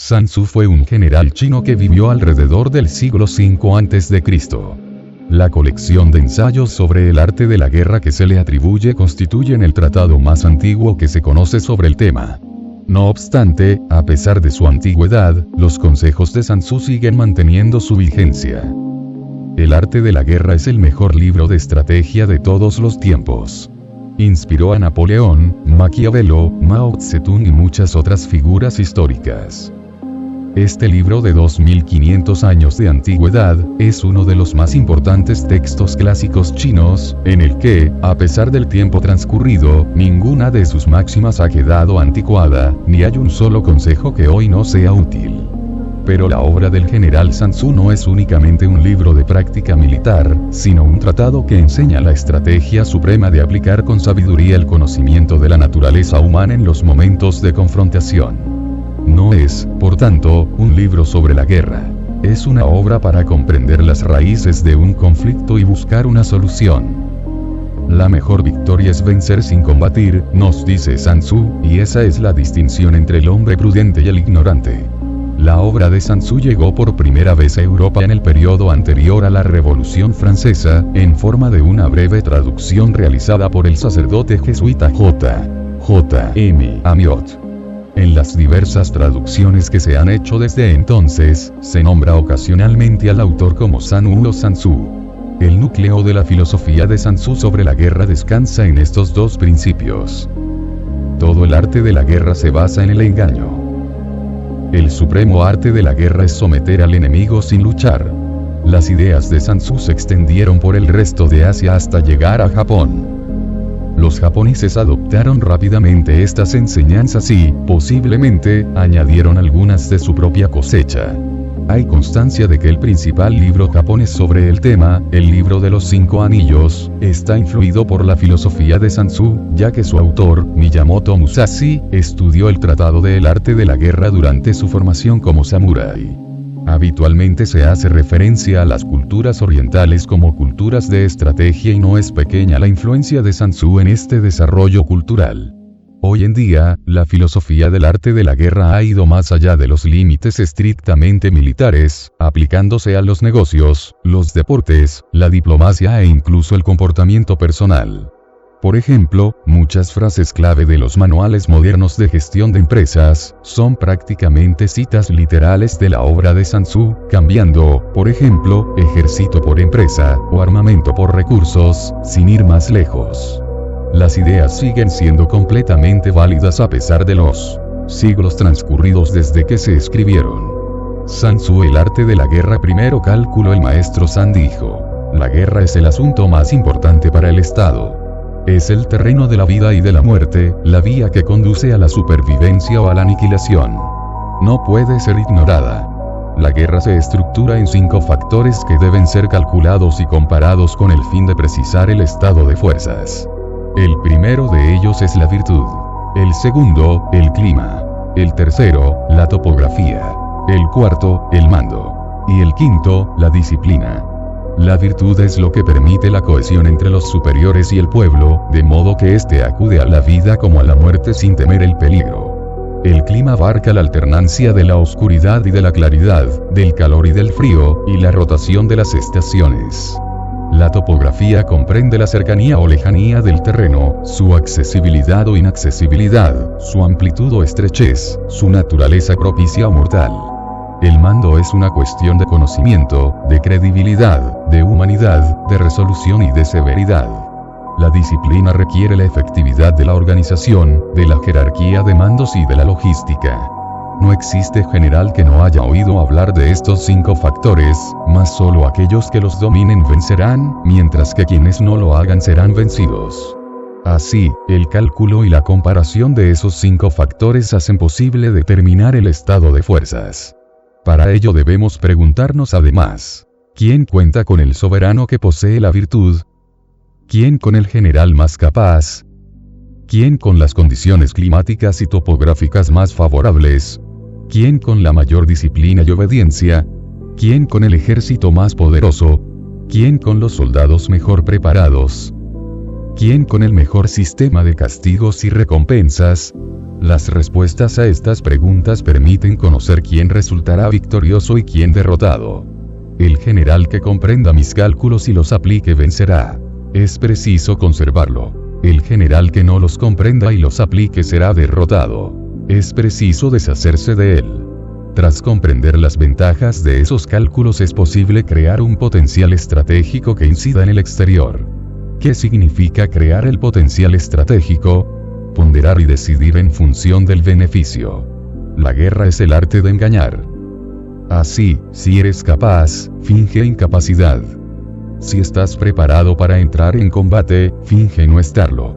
Sun Tzu fue un general chino que vivió alrededor del siglo V a.C. La colección de ensayos sobre el arte de la guerra que se le atribuye constituyen el tratado más antiguo que se conoce sobre el tema. No obstante, a pesar de su antigüedad, los consejos de Sun Tzu siguen manteniendo su vigencia. El arte de la guerra es el mejor libro de estrategia de todos los tiempos. Inspiró a Napoleón, Maquiavelo, Mao Zedong y muchas otras figuras históricas. Este libro de 2500 años de antigüedad, es uno de los más importantes textos clásicos chinos, en el que, a pesar del tiempo transcurrido, ninguna de sus máximas ha quedado anticuada, ni hay un solo consejo que hoy no sea útil. Pero la obra del general Sun Tzu no es únicamente un libro de práctica militar, sino un tratado que enseña la estrategia suprema de aplicar con sabiduría el conocimiento de la naturaleza humana en los momentos de confrontación. No es, por tanto, un libro sobre la guerra. Es una obra para comprender las raíces de un conflicto y buscar una solución. La mejor victoria es vencer sin combatir, nos dice Sun Tzu, y esa es la distinción entre el hombre prudente y el ignorante. La obra de Sun Tzu llegó por primera vez a Europa en el periodo anterior a la Revolución Francesa, en forma de una breve traducción realizada por el sacerdote jesuita J.M. Amiot. En las diversas traducciones que se han hecho desde entonces, se nombra ocasionalmente al autor como Sun Wu o Sun Tzu. El núcleo de la filosofía de Sun Tzu sobre la guerra descansa en estos dos principios. Todo el arte de la guerra se basa en el engaño. El supremo arte de la guerra es someter al enemigo sin luchar. Las ideas de Sun Tzu se extendieron por el resto de Asia hasta llegar a Japón. Los japoneses adoptaron rápidamente estas enseñanzas y, posiblemente, añadieron algunas de su propia cosecha. Hay constancia de que el principal libro japonés sobre el tema, el libro de los 5 anillos, está influido por la filosofía de Sun Tzu, ya que su autor, Miyamoto Musashi, estudió el tratado del arte de la guerra durante su formación como samurái. Habitualmente se hace referencia a las culturas orientales como culturas de estrategia y no es pequeña la influencia de Sun Tzu en este desarrollo cultural. Hoy en día, la filosofía del arte de la guerra ha ido más allá de los límites estrictamente militares, aplicándose a los negocios, los deportes, la diplomacia e incluso el comportamiento personal. Por ejemplo, muchas frases clave de los manuales modernos de gestión de empresas son prácticamente citas literales de la obra de Sun Tzu, cambiando, por ejemplo, ejército por empresa, o armamento por recursos, sin ir más lejos. Las ideas siguen siendo completamente válidas a pesar de los siglos transcurridos desde que se escribieron. Sun Tzu, el arte de la guerra. Primero cálculo. El maestro Sun dijo: la guerra es el asunto más importante para el Estado. Es el terreno de la vida y de la muerte, la vía que conduce a la supervivencia o a la aniquilación. No puede ser ignorada. La guerra se estructura en 5 factores que deben ser calculados y comparados con el fin de precisar el estado de fuerzas. El primero de ellos es la virtud. El segundo, el clima. El tercero, la topografía. El cuarto, el mando. Y el quinto, la disciplina. La virtud es lo que permite la cohesión entre los superiores y el pueblo, de modo que éste acude a la vida como a la muerte sin temer el peligro. El clima abarca la alternancia de la oscuridad y de la claridad, del calor y del frío, y la rotación de las estaciones. La topografía comprende la cercanía o lejanía del terreno, su accesibilidad o inaccesibilidad, su amplitud o estrechez, su naturaleza propicia o mortal. El mando es una cuestión de conocimiento, de credibilidad, de humanidad, de resolución y de severidad. La disciplina requiere la efectividad de la organización, de la jerarquía de mandos y de la logística. No existe general que no haya oído hablar de estos 5 factores, mas solo aquellos que los dominen vencerán, mientras que quienes no lo hagan serán vencidos. Así, el cálculo y la comparación de esos 5 factores hacen posible determinar el estado de fuerzas. Para ello debemos preguntarnos además: ¿quién cuenta con el soberano que posee la virtud? ¿Quién con el general más capaz? ¿Quién con las condiciones climáticas y topográficas más favorables? ¿Quién con la mayor disciplina y obediencia? ¿Quién con el ejército más poderoso? ¿Quién con los soldados mejor preparados? ¿Quién con el mejor sistema de castigos y recompensas? Las respuestas a estas preguntas permiten conocer quién resultará victorioso y quién derrotado. El general que comprenda mis cálculos y los aplique vencerá. Es preciso conservarlo. El general que no los comprenda y los aplique será derrotado. Es preciso deshacerse de él. Tras comprender las ventajas de esos cálculos es posible crear un potencial estratégico que incida en el exterior. ¿Qué significa crear el potencial estratégico? Ponderar y decidir en función del beneficio. La guerra es el arte de engañar. Así, si eres capaz, finge incapacidad. Si estás preparado para entrar en combate, finge no estarlo.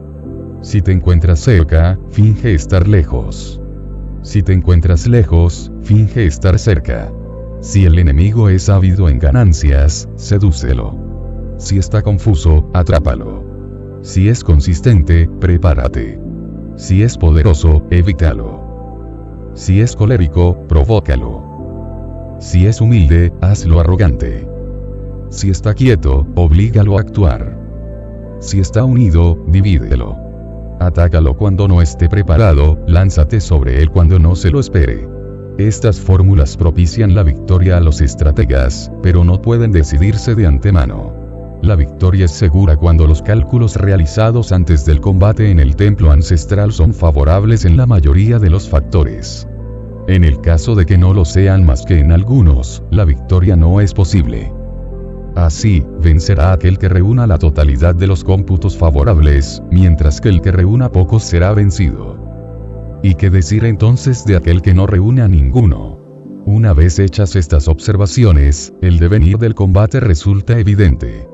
Si te encuentras cerca, finge estar lejos. Si te encuentras lejos, finge estar cerca. Si el enemigo es ávido en ganancias, sedúcelo. Si está confuso, atrápalo. Si es consistente, prepárate. Si es poderoso, evítalo. Si es colérico, provócalo. Si es humilde, hazlo arrogante. Si está quieto, oblígalo a actuar. Si está unido, divídelo. Atácalo cuando no esté preparado, lánzate sobre él cuando no se lo espere. Estas fórmulas propician la victoria a los estrategas, pero no pueden decidirse de antemano. La victoria es segura cuando los cálculos realizados antes del combate en el templo ancestral son favorables en la mayoría de los factores. En el caso de que no lo sean más que en algunos, la victoria no es posible. Así, vencerá aquel que reúna la totalidad de los cómputos favorables, mientras que el que reúna pocos será vencido. ¿Y qué decir entonces de aquel que no reúne a ninguno? Una vez hechas estas observaciones, el devenir del combate resulta evidente.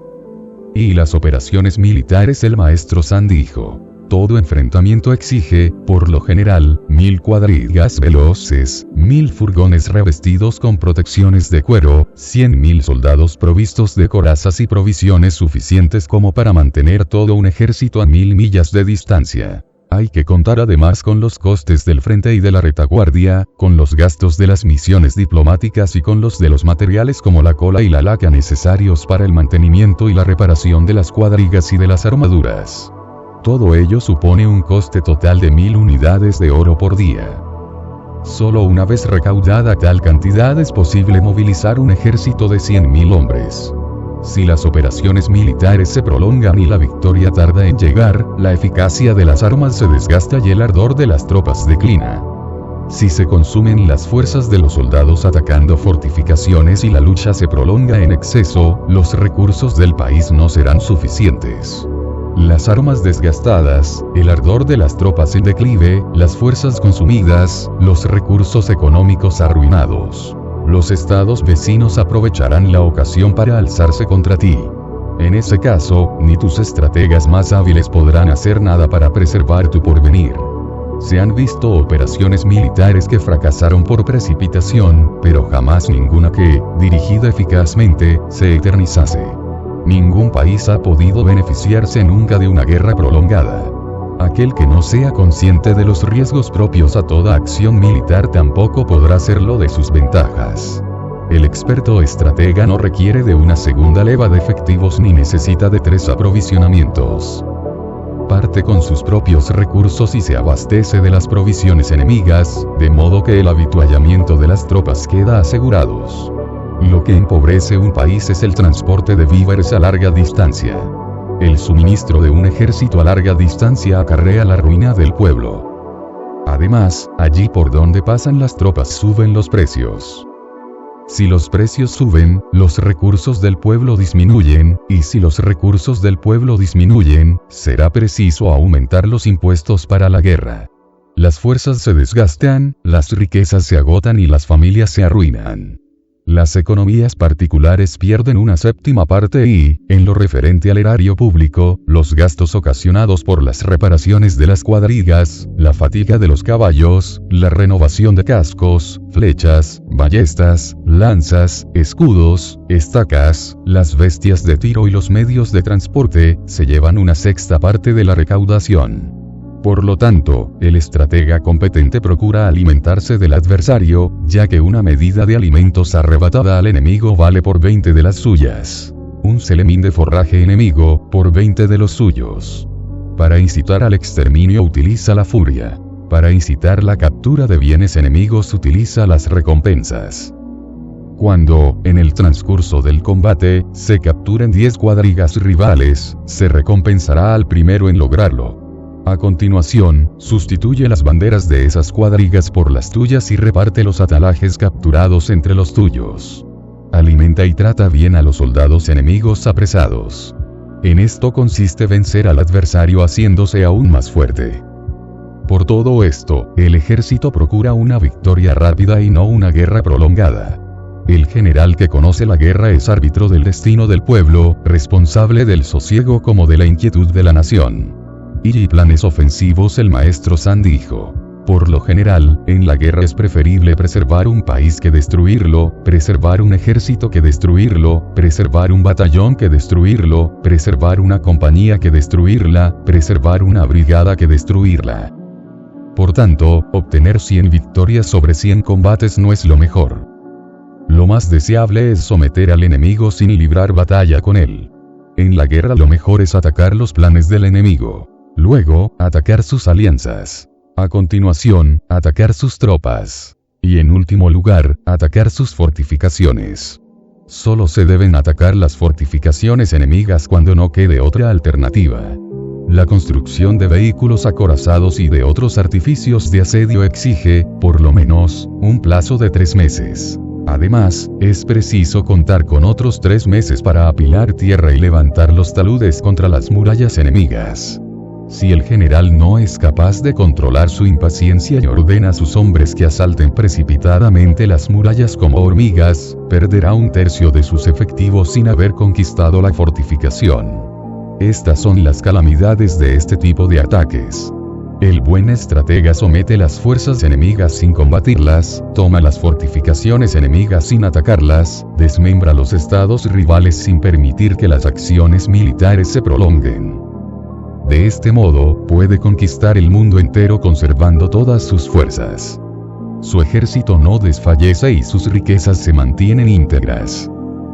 Y las operaciones militares, el maestro San dijo: todo enfrentamiento exige, por lo general, 1000 cuadrigas veloces, 1000 furgones revestidos con protecciones de cuero, 100.000 soldados provistos de corazas y provisiones suficientes como para mantener todo un ejército a 1000 millas de distancia. Hay que contar además con los costes del frente y de la retaguardia, con los gastos de las misiones diplomáticas y con los de los materiales como la cola y la laca necesarios para el mantenimiento y la reparación de las cuadrigas y de las armaduras. Todo ello supone un coste total de 1000 unidades de oro por día. Solo una vez recaudada tal cantidad es posible movilizar un ejército de 100.000 hombres. Si las operaciones militares se prolongan y la victoria tarda en llegar, la eficacia de las armas se desgasta y el ardor de las tropas declina. Si se consumen las fuerzas de los soldados atacando fortificaciones y la lucha se prolonga en exceso, los recursos del país no serán suficientes. Las armas desgastadas, el ardor de las tropas en declive, las fuerzas consumidas, los recursos económicos arruinados. Los estados vecinos aprovecharán la ocasión para alzarse contra ti. En ese caso, ni tus estrategas más hábiles podrán hacer nada para preservar tu porvenir. Se han visto operaciones militares que fracasaron por precipitación, pero jamás ninguna que, dirigida eficazmente, se eternizase. Ningún país ha podido beneficiarse nunca de una guerra prolongada. Aquel que no sea consciente de los riesgos propios a toda acción militar tampoco podrá hacerlo de sus ventajas. El experto estratega no requiere de una segunda leva de efectivos ni necesita de 3 aprovisionamientos. Parte con sus propios recursos y se abastece de las provisiones enemigas, de modo que el avituallamiento de las tropas queda asegurados. Lo que empobrece un país es el transporte de víveres a larga distancia. El suministro de un ejército a larga distancia acarrea la ruina del pueblo. Además, allí por donde pasan las tropas suben los precios. Si los precios suben, los recursos del pueblo disminuyen, y si los recursos del pueblo disminuyen, será preciso aumentar los impuestos para la guerra. Las fuerzas se desgastan, las riquezas se agotan y las familias se arruinan. Las economías particulares pierden una séptima parte y, en lo referente al erario público, los gastos ocasionados por las reparaciones de las cuadrigas, la fatiga de los caballos, la renovación de cascos, flechas, ballestas, lanzas, escudos, estacas, las bestias de tiro y los medios de transporte, se llevan una sexta parte de la recaudación. Por lo tanto, el estratega competente procura alimentarse del adversario, ya que una medida de alimentos arrebatada al enemigo vale por 20 de las suyas. Un selemín de forraje enemigo, por 20 de los suyos. Para incitar al exterminio utiliza la furia. Para incitar la captura de bienes enemigos utiliza las recompensas. Cuando, en el transcurso del combate, se capturen 10 cuadrigas rivales, se recompensará al primero en lograrlo. A continuación, sustituye las banderas de esas cuadrigas por las tuyas y reparte los atalajes capturados entre los tuyos. Alimenta y trata bien a los soldados enemigos apresados. En esto consiste vencer al adversario haciéndose aún más fuerte. Por todo esto, el ejército procura una victoria rápida y no una guerra prolongada. El general que conoce la guerra es árbitro del destino del pueblo, responsable del sosiego como de la inquietud de la nación. Y planes ofensivos. El maestro San dijo: por lo general, en la guerra es preferible preservar un país que destruirlo, preservar un ejército que destruirlo, preservar un batallón que destruirlo, preservar una compañía que destruirla, preservar una brigada que destruirla. Por tanto, obtener 100 victorias sobre 100 combates no es lo mejor. Lo más deseable es someter al enemigo sin librar batalla con él. En la guerra lo mejor es atacar los planes del enemigo. Luego, atacar sus alianzas. A continuación, atacar sus tropas. Y en último lugar, atacar sus fortificaciones. Solo se deben atacar las fortificaciones enemigas cuando no quede otra alternativa. La construcción de vehículos acorazados y de otros artificios de asedio exige, por lo menos, un plazo de 3 meses. Además, es preciso contar con otros 3 meses para apilar tierra y levantar los taludes contra las murallas enemigas. Si el general no es capaz de controlar su impaciencia y ordena a sus hombres que asalten precipitadamente las murallas como hormigas, perderá 1/3 de sus efectivos sin haber conquistado la fortificación. Estas son las calamidades de este tipo de ataques. El buen estratega somete las fuerzas enemigas sin combatirlas, toma las fortificaciones enemigas sin atacarlas, desmembra los estados rivales sin permitir que las acciones militares se prolonguen. De este modo, puede conquistar el mundo entero conservando todas sus fuerzas. Su ejército no desfallece y sus riquezas se mantienen íntegras.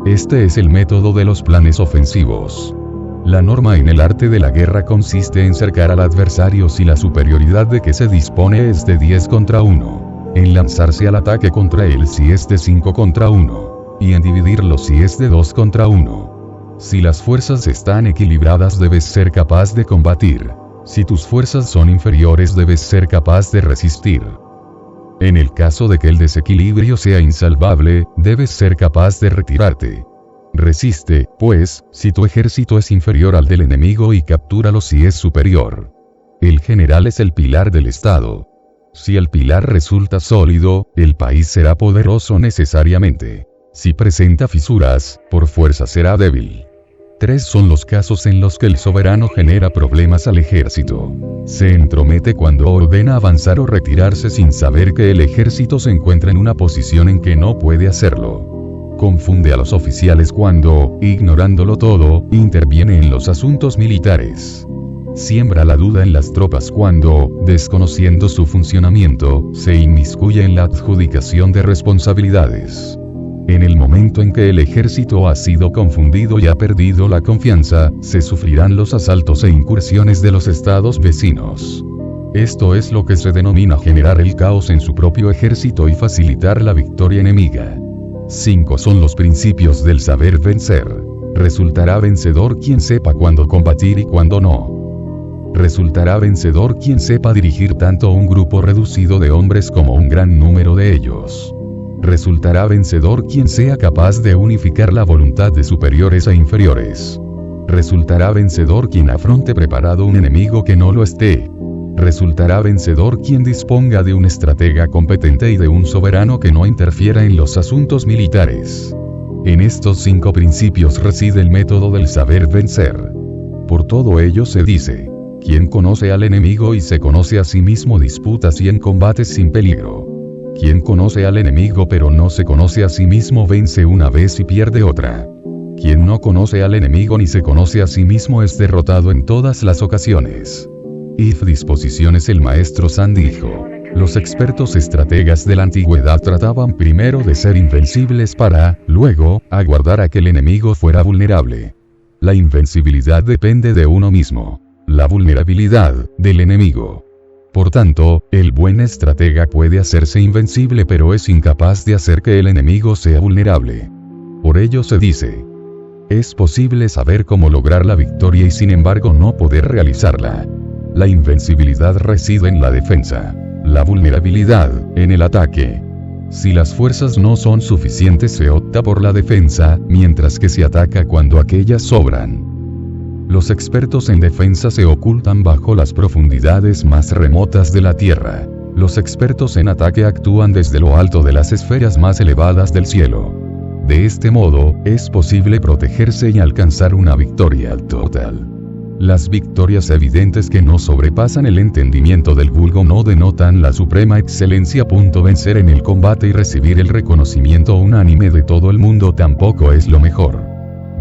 Este es el método de los planes ofensivos. La norma en el arte de la guerra consiste en cercar al adversario si la superioridad de que se dispone es de 10 contra 1, en lanzarse al ataque contra él si es de 5 contra 1, y en dividirlo si es de 2 contra 1. Si las fuerzas están equilibradas debes ser capaz de combatir. Si tus fuerzas son inferiores debes ser capaz de resistir. En el caso de que el desequilibrio sea insalvable, debes ser capaz de retirarte. Resiste, pues, si tu ejército es inferior al del enemigo y captúralo si es superior. El general es el pilar del Estado. Si el pilar resulta sólido, el país será poderoso necesariamente. Si presenta fisuras, por fuerza será débil. 3 son los casos en los que el soberano genera problemas al ejército. Se entromete cuando ordena avanzar o retirarse sin saber que el ejército se encuentra en una posición en que no puede hacerlo. Confunde a los oficiales cuando, ignorándolo todo, interviene en los asuntos militares. Siembra la duda en las tropas cuando, desconociendo su funcionamiento, se inmiscuye en la adjudicación de responsabilidades. En el momento en que el ejército ha sido confundido y ha perdido la confianza, se sufrirán los asaltos e incursiones de los estados vecinos. Esto es lo que se denomina generar el caos en su propio ejército y facilitar la victoria enemiga. 5 son los principios del saber vencer. Resultará vencedor quien sepa cuándo combatir y cuándo no. Resultará vencedor quien sepa dirigir tanto un grupo reducido de hombres como un gran número de ellos. Resultará vencedor quien sea capaz de unificar la voluntad de superiores e inferiores. Resultará vencedor quien afronte preparado un enemigo que no lo esté. Resultará vencedor quien disponga de un estratega competente y de un soberano que no interfiera en los asuntos militares. En estos 5 principios reside el método del saber vencer. Por todo ello se dice: quien conoce al enemigo y se conoce a sí mismo disputa 100 combates sin peligro. Quien conoce al enemigo pero no se conoce a sí mismo vence una vez y pierde otra. Quien no conoce al enemigo ni se conoce a sí mismo es derrotado en todas las ocasiones. Disposiciones. El maestro San dijo: los expertos estrategas de la antigüedad trataban primero de ser invencibles para, luego, aguardar a que el enemigo fuera vulnerable. La invencibilidad depende de uno mismo. La vulnerabilidad, del enemigo. Por tanto, el buen estratega puede hacerse invencible pero es incapaz de hacer que el enemigo sea vulnerable. Por ello se dice: es posible saber cómo lograr la victoria y sin embargo no poder realizarla. La invencibilidad reside en la defensa. La vulnerabilidad, en el ataque. Si las fuerzas no son suficientes se opta por la defensa, mientras que se ataca cuando aquellas sobran. Los expertos en defensa se ocultan bajo las profundidades más remotas de la Tierra. Los expertos en ataque actúan desde lo alto de las esferas más elevadas del cielo. De este modo, es posible protegerse y alcanzar una victoria total. Las victorias evidentes que no sobrepasan el entendimiento del vulgo no denotan la suprema excelencia. Vencer en el combate y recibir el reconocimiento unánime de todo el mundo tampoco es lo mejor.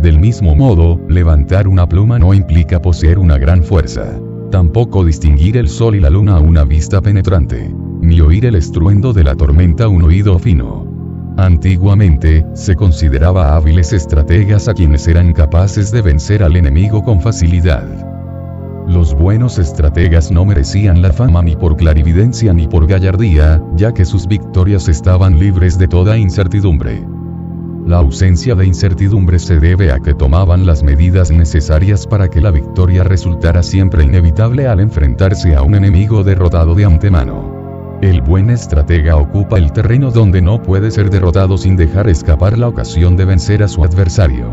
Del mismo modo, levantar una pluma no implica poseer una gran fuerza. Tampoco distinguir el sol y la luna a una vista penetrante. Ni oír el estruendo de la tormenta a un oído fino. Antiguamente, se consideraba hábiles estrategas a quienes eran capaces de vencer al enemigo con facilidad. Los buenos estrategas no merecían la fama ni por clarividencia ni por gallardía, ya que sus victorias estaban libres de toda incertidumbre. La ausencia de incertidumbre se debe a que tomaban las medidas necesarias para que la victoria resultara siempre inevitable al enfrentarse a un enemigo derrotado de antemano. El buen estratega ocupa el terreno donde no puede ser derrotado sin dejar escapar la ocasión de vencer a su adversario.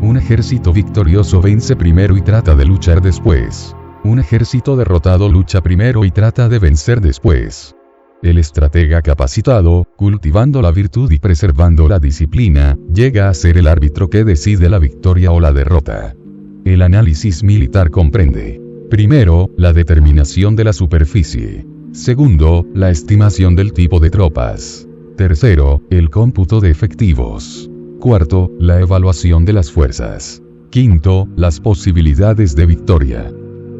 Un ejército victorioso vence primero y trata de luchar después. Un ejército derrotado lucha primero y trata de vencer después. El estratega capacitado, cultivando la virtud y preservando la disciplina, llega a ser el árbitro que decide la victoria o la derrota. El análisis militar comprende: primero, la determinación de la superficie. Segundo, la estimación del tipo de tropas. Tercero, el cómputo de efectivos. Cuarto, la evaluación de las fuerzas. Quinto, las posibilidades de victoria.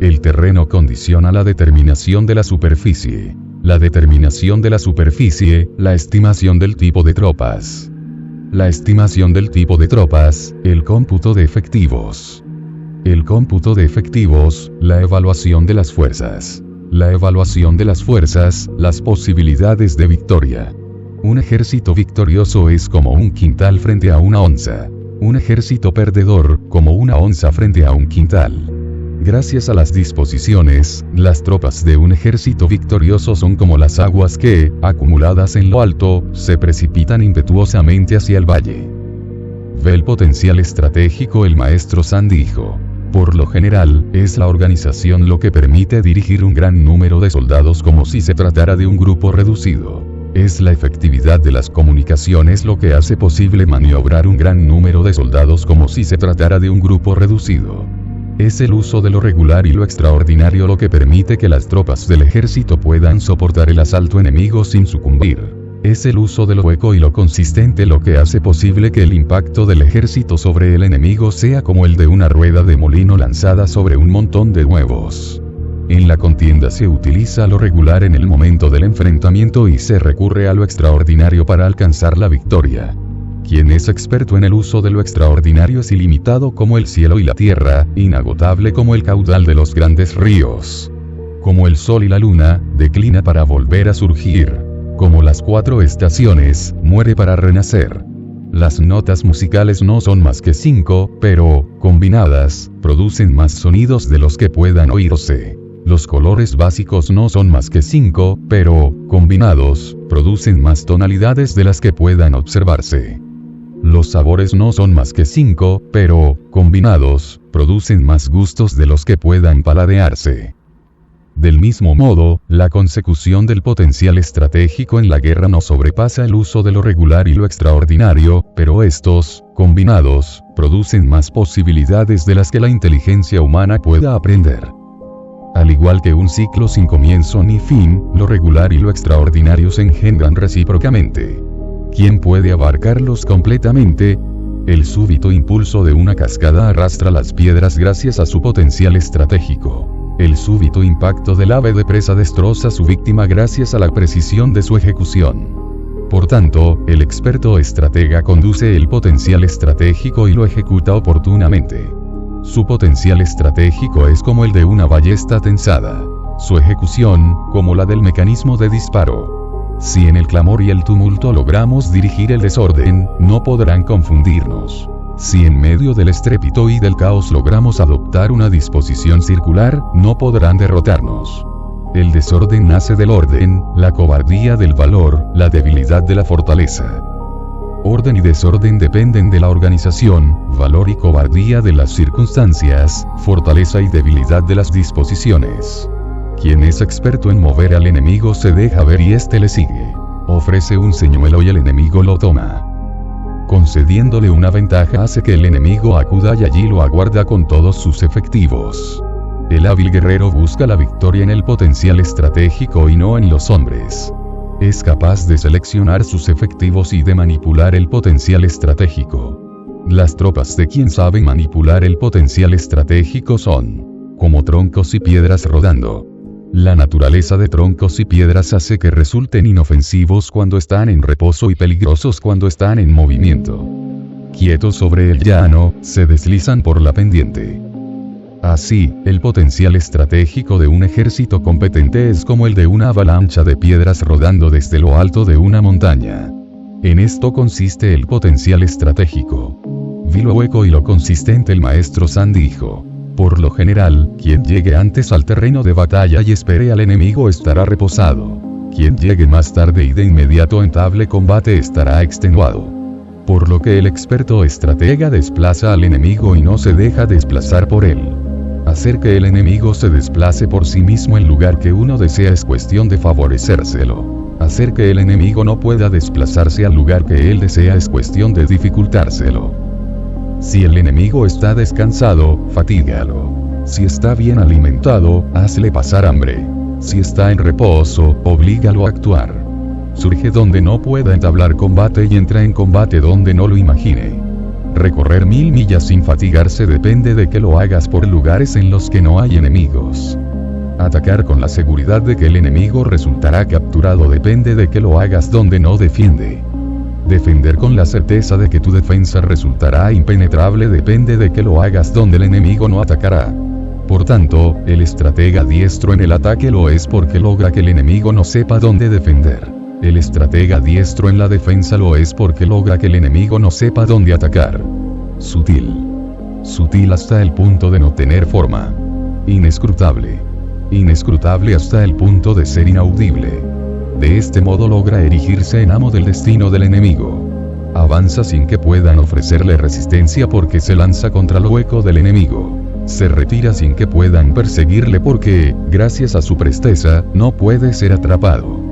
El terreno condiciona la determinación de la superficie. La determinación de la superficie, la estimación del tipo de tropas. La estimación del tipo de tropas, el cómputo de efectivos. El cómputo de efectivos, la evaluación de las fuerzas. La evaluación de las fuerzas, las posibilidades de victoria. Un ejército victorioso es como un quintal frente a una onza. Un ejército perdedor, como una onza frente a un quintal. Gracias a las disposiciones, las tropas de un ejército victorioso son como las aguas que, acumuladas en lo alto, se precipitan impetuosamente hacia el valle. Ve el potencial estratégico. El maestro San dijo: por lo general, es la organización lo que permite dirigir un gran número de soldados como si se tratara de un grupo reducido. Es la efectividad de las comunicaciones lo que hace posible maniobrar un gran número de soldados como si se tratara de un grupo reducido. Es el uso de lo regular y lo extraordinario lo que permite que las tropas del ejército puedan soportar el asalto enemigo sin sucumbir. Es el uso de lo hueco y lo consistente lo que hace posible que el impacto del ejército sobre el enemigo sea como el de una rueda de molino lanzada sobre un montón de huevos. En la contienda se utiliza lo regular en el momento del enfrentamiento y se recurre a lo extraordinario para alcanzar la victoria. Quien es experto en el uso de lo extraordinario es ilimitado como el cielo y la tierra, inagotable como el caudal de los grandes ríos. Como el sol y la luna, declina para volver a surgir. Como las 4 estaciones, muere para renacer. Las notas musicales no son más que 5, pero, combinadas, producen más sonidos de los que puedan oírse. Los colores básicos no son más que 5, pero, combinados, producen más tonalidades de las que puedan observarse. Los sabores no son más que 5, pero, combinados, producen más gustos de los que puedan paladearse. Del mismo modo, la consecución del potencial estratégico en la guerra no sobrepasa el uso de lo regular y lo extraordinario, pero estos, combinados, producen más posibilidades de las que la inteligencia humana pueda aprender. Al igual que un ciclo sin comienzo ni fin, lo regular y lo extraordinario se engendran recíprocamente. ¿Quién puede abarcarlos completamente? El súbito impulso de una cascada arrastra las piedras gracias a su potencial estratégico. El súbito impacto del ave de presa destroza a su víctima gracias a la precisión de su ejecución. Por tanto, el experto estratega conduce el potencial estratégico y lo ejecuta oportunamente. Su potencial estratégico es como el de una ballesta tensada. su ejecución, como la del mecanismo de disparo. Si en el clamor y el tumulto logramos dirigir el desorden, no podrán confundirnos. Si en medio del estrépito y del caos logramos adoptar una disposición circular, no podrán derrotarnos. El desorden nace del orden, la cobardía del valor, la debilidad de la fortaleza. Orden y desorden dependen de la organización, valor y cobardía de las circunstancias, fortaleza y debilidad de las disposiciones. Quien es experto en mover al enemigo se deja ver y éste le sigue. Ofrece un señuelo y el enemigo lo toma. Concediéndole una ventaja hace que el enemigo acuda y allí lo aguarda con todos sus efectivos. El hábil guerrero busca la victoria en el potencial estratégico y no en los hombres. Es capaz de seleccionar sus efectivos y de manipular el potencial estratégico. Las tropas de quien sabe manipular el potencial estratégico son como troncos y piedras rodando. La naturaleza de troncos y piedras hace que resulten inofensivos cuando están en reposo y peligrosos cuando están en movimiento. Quietos sobre el llano, se deslizan por la pendiente. Así, el potencial estratégico de un ejército competente es como el de una avalancha de piedras rodando desde lo alto de una montaña. En esto consiste el potencial estratégico. Vi lo hueco y lo consistente, el maestro San dijo. Por lo general, quien llegue antes al terreno de batalla y espere al enemigo estará reposado. Quien llegue más tarde y de inmediato entable combate estará extenuado. Por lo que el experto estratega desplaza al enemigo y no se deja desplazar por él. Hacer que el enemigo se desplace por sí mismo en lugar que uno desea es cuestión de favorecérselo. Hacer que el enemigo no pueda desplazarse al lugar que él desea es cuestión de dificultárselo. Si el enemigo está descansado, fatígalo. Si está bien alimentado, hazle pasar hambre. Si está en reposo, oblígalo a actuar. Surge donde no pueda entablar combate y entra en combate donde no lo imagine. Recorrer 1000 millas sin fatigarse depende de que lo hagas por lugares en los que no hay enemigos. Atacar con la seguridad de que el enemigo resultará capturado depende de que lo hagas donde no defiende. Defender con la certeza de que tu defensa resultará impenetrable depende de que lo hagas donde el enemigo no atacará. Por tanto, el estratega diestro en el ataque lo es porque logra que el enemigo no sepa dónde defender. El estratega diestro en la defensa lo es porque logra que el enemigo no sepa dónde atacar. Sutil. Sutil hasta el punto de no tener forma. Inescrutable. Inescrutable hasta el punto de ser inaudible. De este modo logra erigirse en amo del destino del enemigo. Avanza sin que puedan ofrecerle resistencia porque se lanza contra el hueco del enemigo. Se retira sin que puedan perseguirle porque, gracias a su presteza, no puede ser atrapado.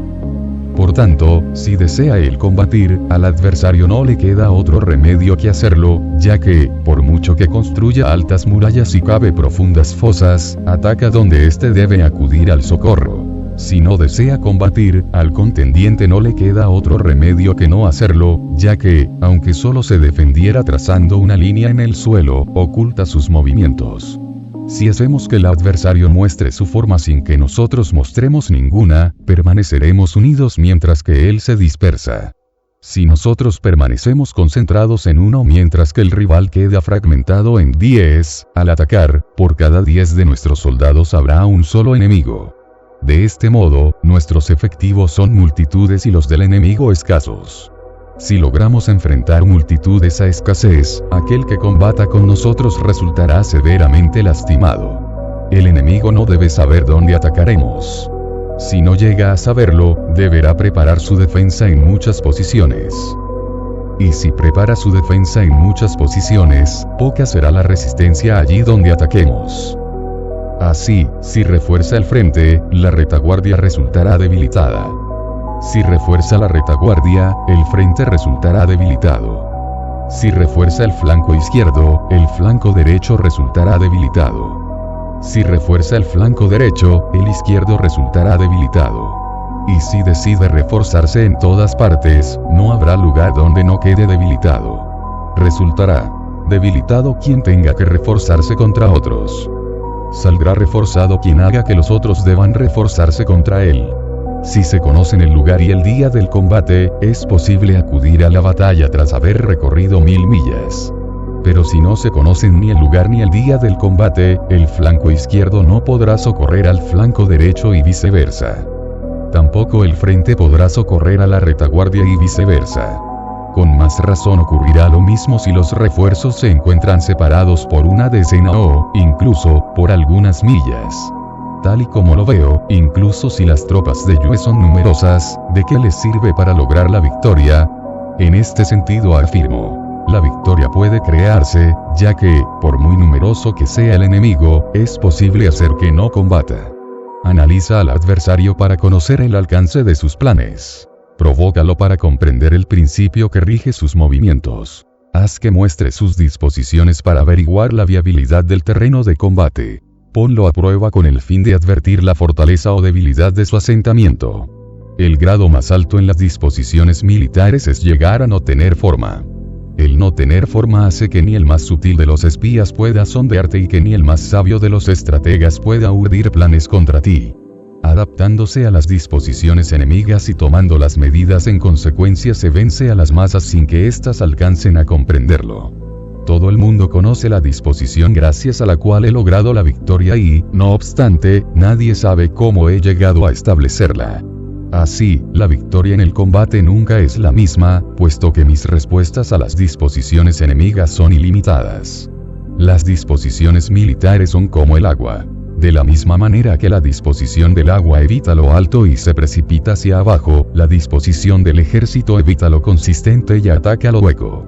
Por tanto, si desea él combatir, al adversario no le queda otro remedio que hacerlo, ya que, por mucho que construya altas murallas y cave profundas fosas, ataca donde éste debe acudir al socorro. Si no desea combatir, al contendiente no le queda otro remedio que no hacerlo, ya que, aunque solo se defendiera trazando una línea en el suelo, oculta sus movimientos. Si hacemos que el adversario muestre su forma sin que nosotros mostremos ninguna, permaneceremos unidos mientras que él se dispersa. Si nosotros permanecemos concentrados en uno mientras que el rival queda fragmentado en 10, al atacar, por cada 10 de nuestros soldados habrá un solo enemigo. De este modo, nuestros efectivos son multitudes y los del enemigo escasos. Si logramos enfrentar multitudes a escasez, aquel que combata con nosotros resultará severamente lastimado. El enemigo no debe saber dónde atacaremos. Si no llega a saberlo, deberá preparar su defensa en muchas posiciones. Y si prepara su defensa en muchas posiciones, poca será la resistencia allí donde ataquemos. Así, si refuerza el frente, la retaguardia resultará debilitada. Si refuerza la retaguardia, el frente resultará debilitado. Si refuerza el flanco izquierdo, el flanco derecho resultará debilitado. Si refuerza el flanco derecho, el izquierdo resultará debilitado. Y si decide reforzarse en todas partes, no habrá lugar donde no quede debilitado. Resultará debilitado quien tenga que reforzarse contra otros. Saldrá reforzado quien haga que los otros deban reforzarse contra él. Si se conocen el lugar y el día del combate, es posible acudir a la batalla tras haber recorrido 1000 millas. Pero si no se conocen ni el lugar ni el día del combate, el flanco izquierdo no podrá socorrer al flanco derecho y viceversa. Tampoco el frente podrá socorrer a la retaguardia y viceversa. Con más razón ocurrirá lo mismo si los refuerzos se encuentran separados por una decena o, incluso, por algunas millas. Tal y como lo veo, incluso si las tropas de Yue son numerosas, ¿de qué les sirve para lograr la victoria? En este sentido afirmo, la victoria puede crearse, ya que, por muy numeroso que sea el enemigo, es posible hacer que no combata. Analiza al adversario para conocer el alcance de sus planes. Provócalo para comprender el principio que rige sus movimientos. Haz que muestre sus disposiciones para averiguar la viabilidad del terreno de combate. Ponlo a prueba con el fin de advertir la fortaleza o debilidad de su asentamiento. El grado más alto en las disposiciones militares es llegar a no tener forma. El no tener forma hace que ni el más sutil de los espías pueda sondearte y que ni el más sabio de los estrategas pueda urdir planes contra ti. Adaptándose a las disposiciones enemigas y tomando las medidas en consecuencia se vence a las masas sin que éstas alcancen a comprenderlo. Todo el mundo conoce la disposición gracias a la cual he logrado la victoria y, no obstante, nadie sabe cómo he llegado a establecerla. Así, la victoria en el combate nunca es la misma, puesto que mis respuestas a las disposiciones enemigas son ilimitadas. Las disposiciones militares son como el agua. De la misma manera que la disposición del agua evita lo alto y se precipita hacia abajo, la disposición del ejército evita lo consistente y ataca lo hueco.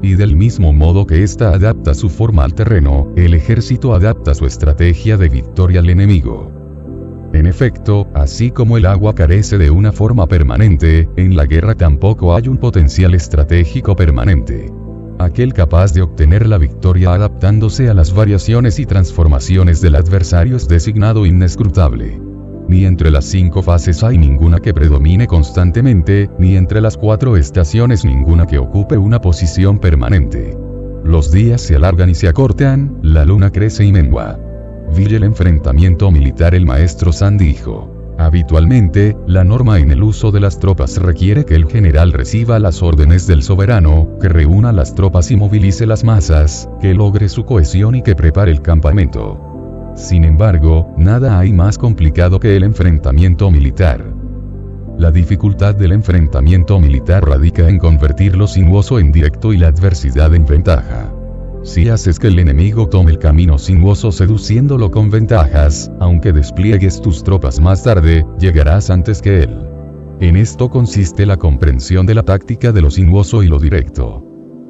Y del mismo modo que ésta adapta su forma al terreno, el ejército adapta su estrategia de victoria al enemigo. En efecto, así como el agua carece de una forma permanente, en la guerra tampoco hay un potencial estratégico permanente. Aquel capaz de obtener la victoria adaptándose a las variaciones y transformaciones del adversario es designado inescrutable. Ni entre las 5 fases hay ninguna que predomine constantemente, ni entre las 4 estaciones ninguna que ocupe una posición permanente. Los días se alargan y se acortan, la luna crece y mengua. Vi el enfrentamiento militar. El maestro San dijo: habitualmente, la norma en el uso de las tropas requiere que el general reciba las órdenes del soberano, que reúna las tropas y movilice las masas, que logre su cohesión y que prepare el campamento. Sin embargo, nada hay más complicado que el enfrentamiento militar. La dificultad del enfrentamiento militar radica en convertir lo sinuoso en directo y la adversidad en ventaja. Si haces que el enemigo tome el camino sinuoso seduciéndolo con ventajas, aunque despliegues tus tropas más tarde, llegarás antes que él. En esto consiste la comprensión de la táctica de lo sinuoso y lo directo.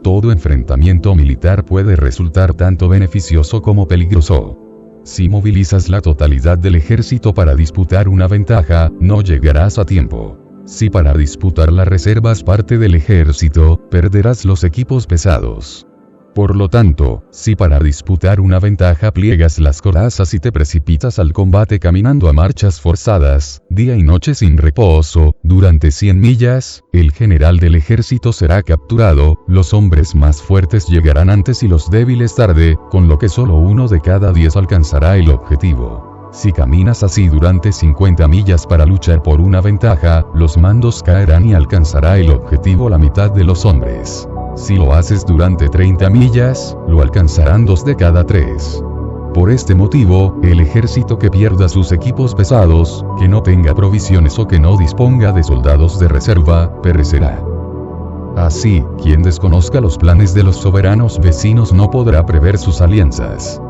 Todo enfrentamiento militar puede resultar tanto beneficioso como peligroso. Si movilizas la totalidad del ejército para disputar una ventaja, no llegarás a tiempo. Si para disputar la reservas parte del ejército, perderás los equipos pesados. Por lo tanto, si para disputar una ventaja pliegas las corazas y te precipitas al combate caminando a marchas forzadas, día y noche sin reposo, durante 100 millas, el general del ejército será capturado, los hombres más fuertes llegarán antes y los débiles tarde, con lo que solo 1 de cada 10 alcanzará el objetivo. Si caminas así durante 50 millas para luchar por una ventaja, los mandos caerán y alcanzará el objetivo la mitad de los hombres. Si lo haces durante 30 millas, lo alcanzarán 2 de cada 3. Por este motivo, el ejército que pierda sus equipos pesados, que no tenga provisiones o que no disponga de soldados de reserva, perecerá. Así, quien desconozca los planes de los soberanos vecinos no podrá prever sus alianzas.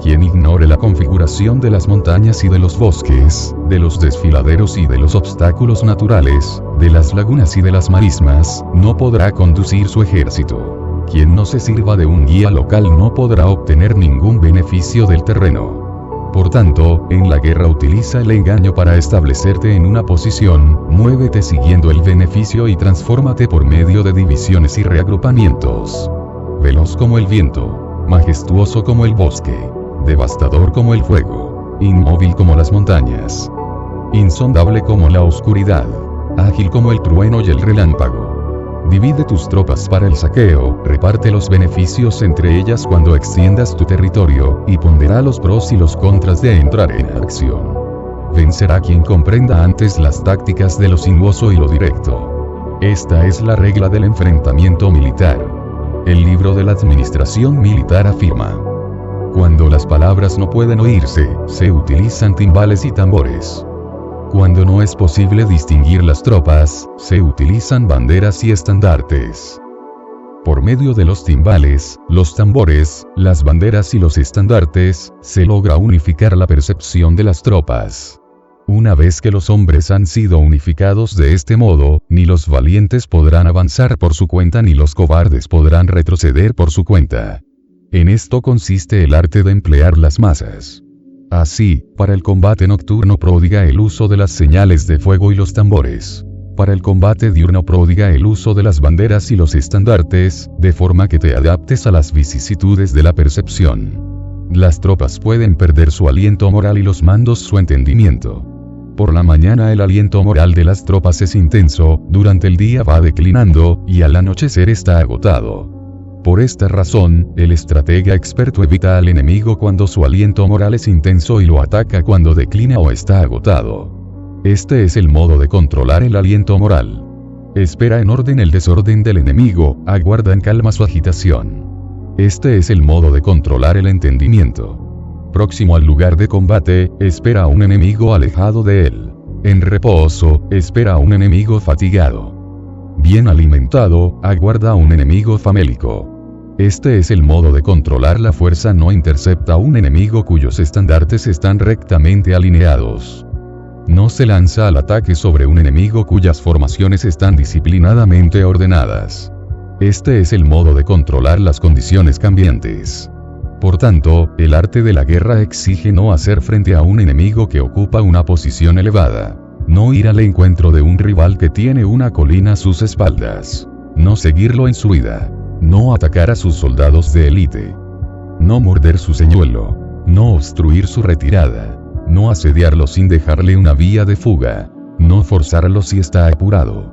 Quien ignore la configuración de las montañas y de los bosques, de los desfiladeros y de los obstáculos naturales, de las lagunas y de las marismas, no podrá conducir su ejército. Quien no se sirva de un guía local no podrá obtener ningún beneficio del terreno. Por tanto, en la guerra utiliza el engaño para establecerte en una posición, muévete siguiendo el beneficio y transfórmate por medio de divisiones y reagrupamientos. Veloz como el viento, majestuoso como el bosque, devastador como el fuego, inmóvil como las montañas, insondable como la oscuridad, ágil como el trueno y el relámpago. Divide tus tropas para el saqueo, reparte los beneficios entre ellas cuando extiendas tu territorio, y pondera los pros y los contras de entrar en acción. Vencerá quien comprenda antes las tácticas de lo sinuoso y lo directo. Esta es la regla del enfrentamiento militar. El libro de la administración militar afirma: cuando las palabras no pueden oírse, se utilizan timbales y tambores. Cuando no es posible distinguir las tropas, se utilizan banderas y estandartes. Por medio de los timbales, los tambores, las banderas y los estandartes, se logra unificar la percepción de las tropas. Una vez que los hombres han sido unificados de este modo, ni los valientes podrán avanzar por su cuenta ni los cobardes podrán retroceder por su cuenta. En esto consiste el arte de emplear las masas. Así, para el combate nocturno prodiga el uso de las señales de fuego y los tambores. Para el combate diurno prodiga el uso de las banderas y los estandartes, de forma que te adaptes a las vicisitudes de la percepción. Las tropas pueden perder su aliento moral y los mandos su entendimiento. Por la mañana el aliento moral de las tropas es intenso, durante el día va declinando, y al anochecer está agotado. Por esta razón, el estratega experto evita al enemigo cuando su aliento moral es intenso y lo ataca cuando declina o está agotado. Este es el modo de controlar el aliento moral. Espera en orden el desorden del enemigo, aguarda en calma su agitación. Este es el modo de controlar el entendimiento. Próximo al lugar de combate, espera a un enemigo alejado de él. En reposo, espera a un enemigo fatigado. Bien alimentado, aguarda a un enemigo famélico. Este es el modo de controlar la fuerza. No intercepta a un enemigo cuyos estandartes están rectamente alineados. No se lanza al ataque sobre un enemigo cuyas formaciones están disciplinadamente ordenadas. Este es el modo de controlar las condiciones cambiantes. Por tanto, el arte de la guerra exige no hacer frente a un enemigo que ocupa una posición elevada. No ir al encuentro de un rival que tiene una colina a sus espaldas. No seguirlo en su huida. No atacar a sus soldados de élite. No morder su señuelo. No obstruir su retirada. No asediarlo sin dejarle una vía de fuga. No forzarlo si está apurado.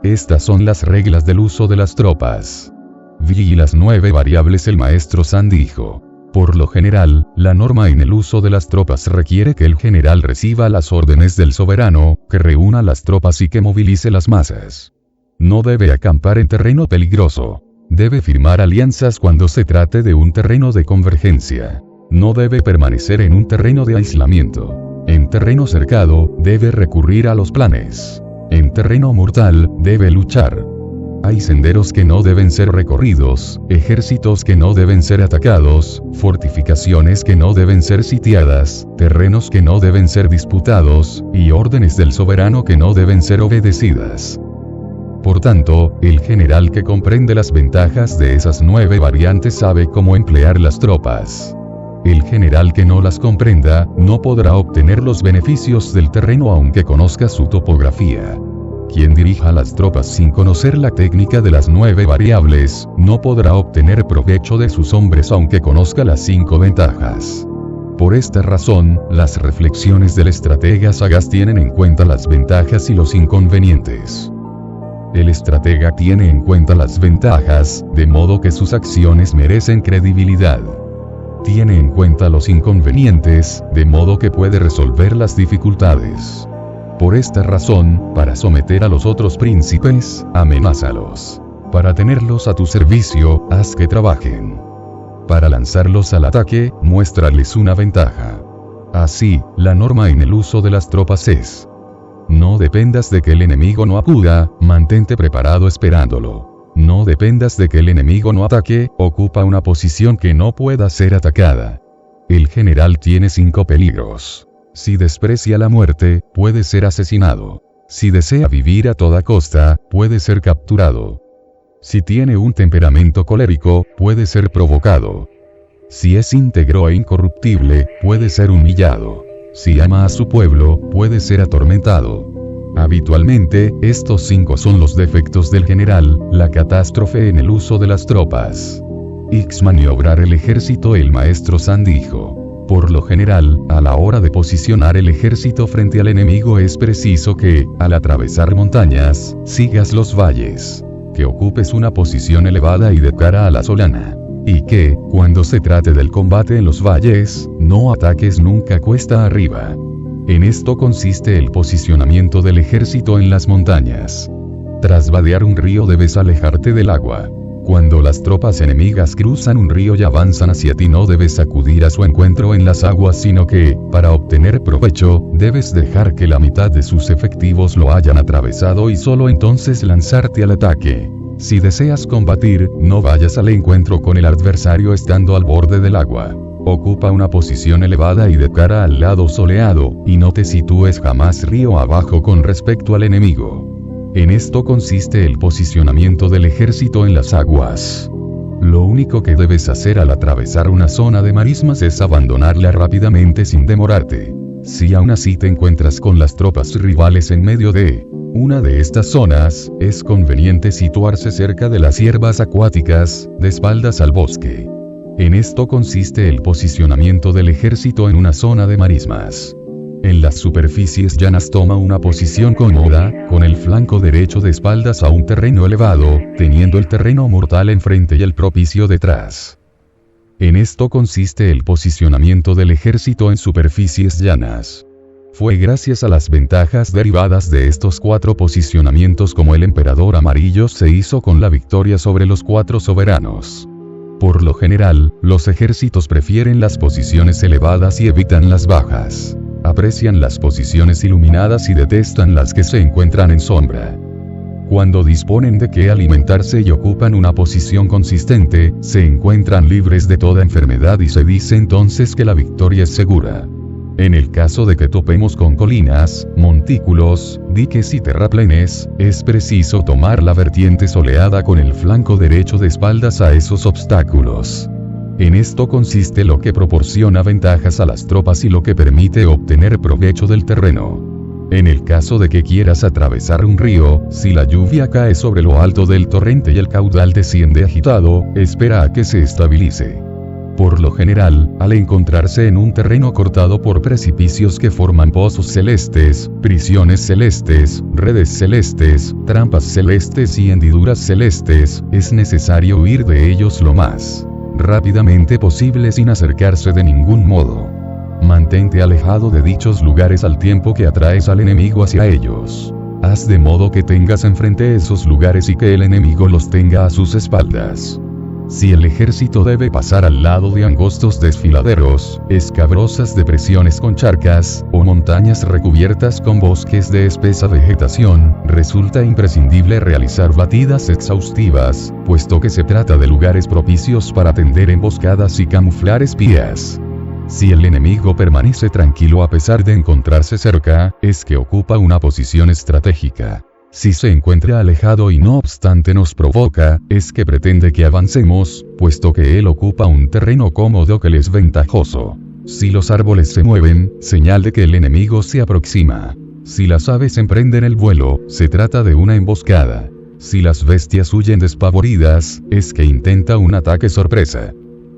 Estas son las reglas del uso de las tropas. Vi las 9 variables. El maestro San dijo: por lo general, la norma en el uso de las tropas requiere que el general reciba las órdenes del soberano, que reúna las tropas y que movilice las masas. No debe acampar en terreno peligroso. Debe firmar alianzas cuando se trate de un terreno de convergencia. No debe permanecer en un terreno de aislamiento. En terreno cercado, debe recurrir a los planes. En terreno mortal, debe luchar. Hay senderos que no deben ser recorridos, ejércitos que no deben ser atacados, fortificaciones que no deben ser sitiadas, terrenos que no deben ser disputados, y órdenes del soberano que no deben ser obedecidas. Por tanto, el general que comprende las ventajas de esas 9 variantes sabe cómo emplear las tropas. El general que no las comprenda, no podrá obtener los beneficios del terreno aunque conozca su topografía. Quien dirija las tropas sin conocer la técnica de las 9 variables, no podrá obtener provecho de sus hombres aunque conozca las 5 ventajas. Por esta razón, las reflexiones del estratega sagaz tienen en cuenta las ventajas y los inconvenientes. El estratega tiene en cuenta las ventajas, de modo que sus acciones merecen credibilidad. Tiene en cuenta los inconvenientes, de modo que puede resolver las dificultades. Por esta razón, para someter a los otros príncipes, amenázalos. Para tenerlos a tu servicio, haz que trabajen. Para lanzarlos al ataque, muéstrales una ventaja. Así, la norma en el uso de las tropas es: no dependas de que el enemigo no acuda, mantente preparado esperándolo. No dependas de que el enemigo no ataque, ocupa una posición que no pueda ser atacada. El general tiene 5 peligros. Si desprecia la muerte, puede ser asesinado. Si desea vivir a toda costa, puede ser capturado. Si tiene un temperamento colérico, puede ser provocado. Si es íntegro e incorruptible, puede ser humillado. Si ama a su pueblo, puede ser atormentado. Habitualmente, estos 5 son los defectos del general, la catástrofe en el uso de las tropas. Maniobrar el ejército. El maestro San dijo: por lo general, a la hora de posicionar el ejército frente al enemigo es preciso que, al atravesar montañas, sigas los valles. Que ocupes una posición elevada y de cara a la solana. Y que, cuando se trate del combate en los valles, no ataques nunca cuesta arriba. En esto consiste el posicionamiento del ejército en las montañas. Tras vadear un río debes alejarte del agua. Cuando las tropas enemigas cruzan un río y avanzan hacia ti, no debes acudir a su encuentro en las aguas, sino que, para obtener provecho, debes dejar que la mitad de sus efectivos lo hayan atravesado y solo entonces lanzarte al ataque. Si deseas combatir, no vayas al encuentro con el adversario estando al borde del agua. Ocupa una posición elevada y de cara al lado soleado, y no te sitúes jamás río abajo con respecto al enemigo. En esto consiste el posicionamiento del ejército en las aguas. Lo único que debes hacer al atravesar una zona de marismas es abandonarla rápidamente sin demorarte. Si aún así te encuentras con las tropas rivales en medio de una de estas zonas, es conveniente situarse cerca de las hierbas acuáticas, de espaldas al bosque. En esto consiste el posicionamiento del ejército en una zona de marismas. En las superficies llanas toma una posición cómoda, con el flanco derecho de espaldas a un terreno elevado, teniendo el terreno mortal enfrente y el propicio detrás. En esto consiste el posicionamiento del ejército en superficies llanas. Fue gracias a las ventajas derivadas de estos 4 posicionamientos como el emperador amarillo se hizo con la victoria sobre los 4 soberanos. Por lo general, los ejércitos prefieren las posiciones elevadas y evitan las bajas. Aprecian las posiciones iluminadas y detestan las que se encuentran en sombra. Cuando disponen de qué alimentarse y ocupan una posición consistente, se encuentran libres de toda enfermedad y se dice entonces que la victoria es segura. En el caso de que topemos con colinas, montículos, diques y terraplenes, es preciso tomar la vertiente soleada con el flanco derecho de espaldas a esos obstáculos. En esto consiste lo que proporciona ventajas a las tropas y lo que permite obtener provecho del terreno. En el caso de que quieras atravesar un río, si la lluvia cae sobre lo alto del torrente y el caudal desciende agitado, espera a que se estabilice. Por lo general, al encontrarse en un terreno cortado por precipicios que forman pozos celestes, prisiones celestes, redes celestes, trampas celestes y hendiduras celestes, es necesario huir de ellos lo más rápidamente posible sin acercarse de ningún modo. Mantente alejado de dichos lugares al tiempo que atraes al enemigo hacia ellos. Haz de modo que tengas enfrente esos lugares y que el enemigo los tenga a sus espaldas. Si el ejército debe pasar al lado de angostos desfiladeros, escabrosas depresiones con charcas, o montañas recubiertas con bosques de espesa vegetación, resulta imprescindible realizar batidas exhaustivas, puesto que se trata de lugares propicios para tender emboscadas y camuflar espías. Si el enemigo permanece tranquilo a pesar de encontrarse cerca, es que ocupa una posición estratégica. Si se encuentra alejado y no obstante nos provoca, es que pretende que avancemos, puesto que él ocupa un terreno cómodo que le es ventajoso. Si los árboles se mueven, señal de que el enemigo se aproxima. Si las aves emprenden el vuelo, se trata de una emboscada. Si las bestias huyen despavoridas, es que intenta un ataque sorpresa.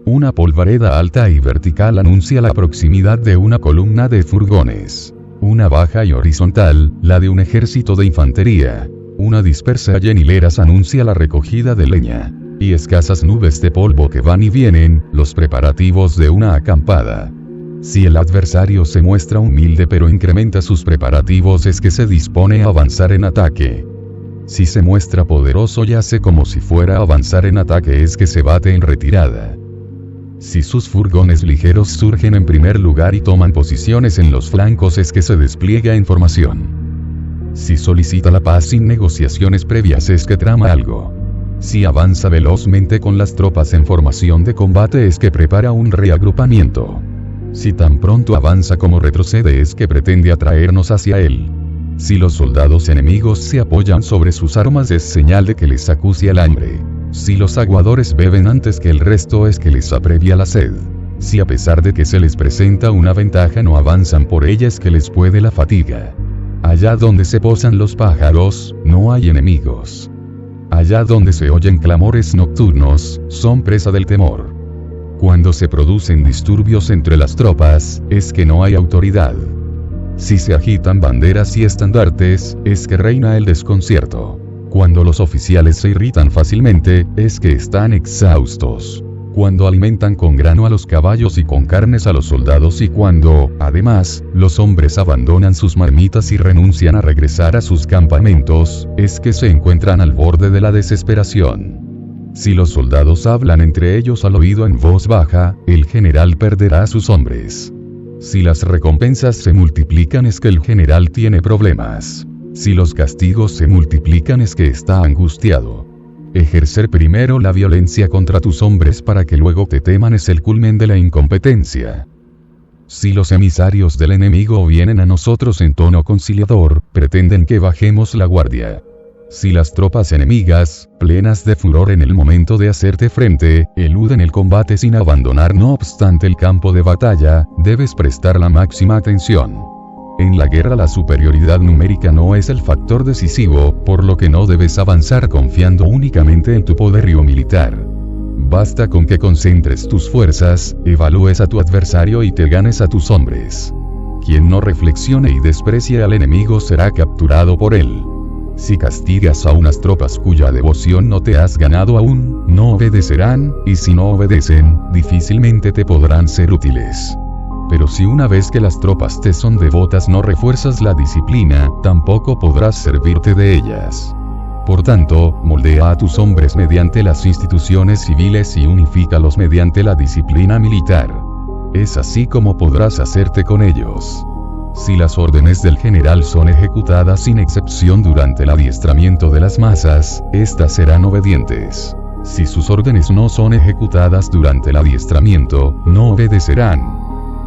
Una polvareda alta y vertical anuncia la proximidad de una columna de furgones. Una baja y horizontal, la de un ejército de infantería. Una dispersa y en hileras anuncia la recogida de leña. Y escasas nubes de polvo que van y vienen, los preparativos de una acampada. Si el adversario se muestra humilde pero incrementa sus preparativos es que se dispone a avanzar en ataque. Si se muestra poderoso y hace como si fuera a avanzar en ataque es que se bate en retirada. Si sus furgones ligeros surgen en primer lugar y toman posiciones en los flancos es que se despliega en formación. Si solicita la paz sin negociaciones previas es que trama algo. Si avanza velozmente con las tropas en formación de combate es que prepara un reagrupamiento. Si tan pronto avanza como retrocede es que pretende atraernos hacia él. Si los soldados enemigos se apoyan sobre sus armas es señal de que les acucia el hambre. Si los aguadores beben antes que el resto es que les aprevia la sed. Si a pesar de que se les presenta una ventaja no avanzan por ella es que les puede la fatiga. Allá donde se posan los pájaros, no hay enemigos. Allá donde se oyen clamores nocturnos, son presa del temor. Cuando se producen disturbios entre las tropas, es que no hay autoridad. Si se agitan banderas y estandartes, es que reina el desconcierto. Cuando los oficiales se irritan fácilmente, es que están exhaustos. Cuando alimentan con grano a los caballos y con carnes a los soldados y cuando, además, los hombres abandonan sus marmitas y renuncian a regresar a sus campamentos, es que se encuentran al borde de la desesperación. Si los soldados hablan entre ellos al oído en voz baja, el general perderá a sus hombres. Si las recompensas se multiplican es que el general tiene problemas. Si los castigos se multiplican es que está angustiado. Ejercer primero la violencia contra tus hombres para que luego te teman es el culmen de la incompetencia. Si los emisarios del enemigo vienen a nosotros en tono conciliador, pretenden que bajemos la guardia. Si las tropas enemigas, plenas de furor en el momento de hacerte frente, eluden el combate sin abandonar no obstante el campo de batalla, debes prestar la máxima atención. En la guerra la superioridad numérica no es el factor decisivo, por lo que no debes avanzar confiando únicamente en tu poderío militar. Basta con que concentres tus fuerzas, evalúes a tu adversario y te ganes a tus hombres. Quien no reflexione y desprecie al enemigo será capturado por él. Si castigas a unas tropas cuya devoción no te has ganado aún, no obedecerán, y si no obedecen, difícilmente te podrán ser útiles. Pero si una vez que las tropas te son devotas no refuerzas la disciplina, tampoco podrás servirte de ellas. Por tanto, moldea a tus hombres mediante las instituciones civiles y unifícalos mediante la disciplina militar. Es así como podrás hacerte con ellos. Si las órdenes del general son ejecutadas sin excepción durante el adiestramiento de las masas, éstas serán obedientes. Si sus órdenes no son ejecutadas durante el adiestramiento, no obedecerán.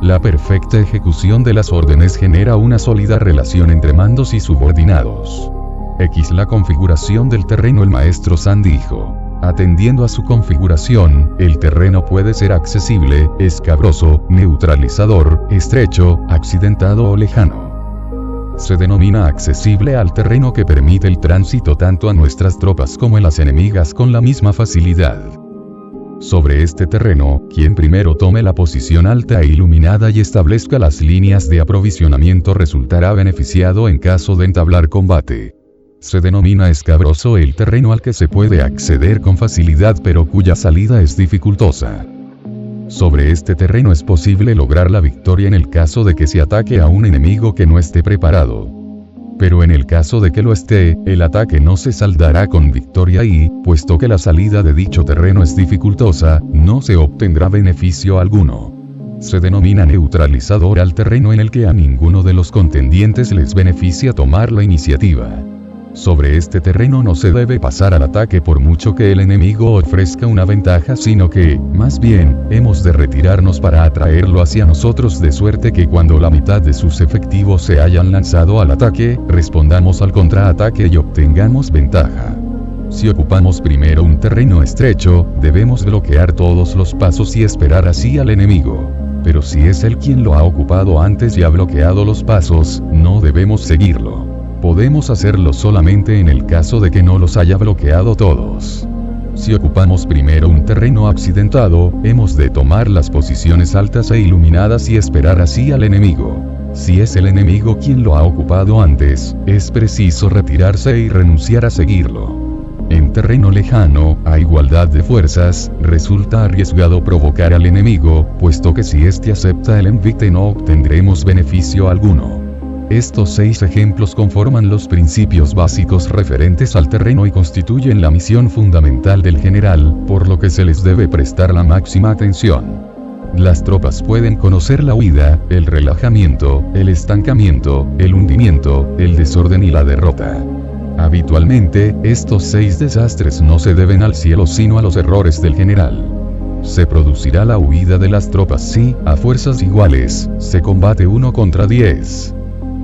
La perfecta ejecución de las órdenes genera una sólida relación entre mandos y subordinados. La configuración del terreno. El maestro San dijo: atendiendo a su configuración, el terreno puede ser accesible, escabroso, neutralizador, estrecho, accidentado o lejano. Se denomina accesible al terreno que permite el tránsito tanto a nuestras tropas como a las enemigas con la misma facilidad. Sobre este terreno, quien primero tome la posición alta e iluminada y establezca las líneas de aprovisionamiento resultará beneficiado en caso de entablar combate. Se denomina escabroso el terreno al que se puede acceder con facilidad pero cuya salida es dificultosa. Sobre este terreno es posible lograr la victoria en el caso de que se ataque a un enemigo que no esté preparado. Pero en el caso de que lo esté, el ataque no se saldará con victoria y, puesto que la salida de dicho terreno es dificultosa, no se obtendrá beneficio alguno. Se denomina neutralizador al terreno en el que a ninguno de los contendientes les beneficia tomar la iniciativa. Sobre este terreno no se debe pasar al ataque por mucho que el enemigo ofrezca una ventaja, sino que, más bien, hemos de retirarnos para atraerlo hacia nosotros de suerte que cuando la mitad de sus efectivos se hayan lanzado al ataque, respondamos al contraataque y obtengamos ventaja. Si ocupamos primero un terreno estrecho, debemos bloquear todos los pasos y esperar así al enemigo. Pero si es él quien lo ha ocupado antes y ha bloqueado los pasos, no debemos seguirlo. Podemos hacerlo solamente en el caso de que no los haya bloqueado todos. Si ocupamos primero un terreno accidentado, hemos de tomar las posiciones altas e iluminadas y esperar así al enemigo. Si es el enemigo quien lo ha ocupado antes, es preciso retirarse y renunciar a seguirlo. En terreno lejano, a igualdad de fuerzas, resulta arriesgado provocar al enemigo, puesto que si éste acepta el envite no obtendremos beneficio alguno. Estos 6 ejemplos conforman los principios básicos referentes al terreno y constituyen la misión fundamental del general, por lo que se les debe prestar la máxima atención. Las tropas pueden conocer la huida, el relajamiento, el estancamiento, el hundimiento, el desorden y la derrota. Habitualmente, estos 6 desastres no se deben al cielo sino a los errores del general. Se producirá la huida de las tropas si, a fuerzas iguales, se combate 1 contra 10.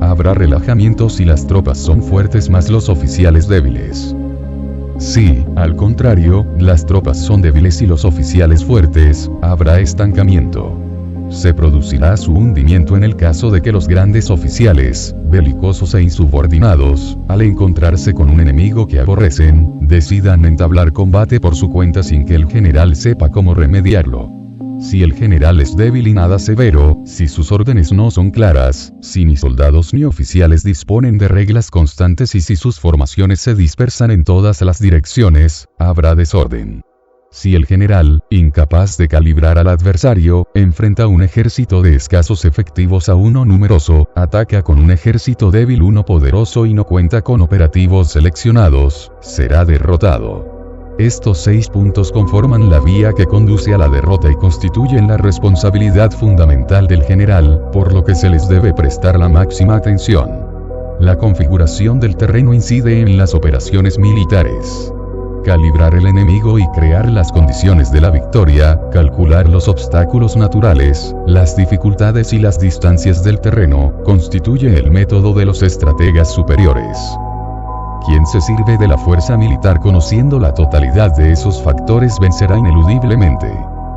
Habrá relajamiento si las tropas son fuertes más los oficiales débiles. Si, al contrario, las tropas son débiles y los oficiales fuertes, habrá estancamiento. Se producirá su hundimiento en el caso de que los grandes oficiales, belicosos e insubordinados, al encontrarse con un enemigo que aborrecen, decidan entablar combate por su cuenta sin que el general sepa cómo remediarlo. Si el general es débil y nada severo, si sus órdenes no son claras, si ni soldados ni oficiales disponen de reglas constantes y si sus formaciones se dispersan en todas las direcciones, habrá desorden. Si el general, incapaz de calibrar al adversario, enfrenta un ejército de escasos efectivos a uno numeroso, ataca con un ejército débil uno poderoso y no cuenta con operativos seleccionados, será derrotado. Estos 6 puntos conforman la vía que conduce a la derrota y constituyen la responsabilidad fundamental del general, por lo que se les debe prestar la máxima atención. La configuración del terreno incide en las operaciones militares. Calibrar el enemigo y crear las condiciones de la victoria, calcular los obstáculos naturales, las dificultades y las distancias del terreno, constituye el método de los estrategas superiores. Quien se sirve de la fuerza militar conociendo la totalidad de esos factores vencerá ineludiblemente.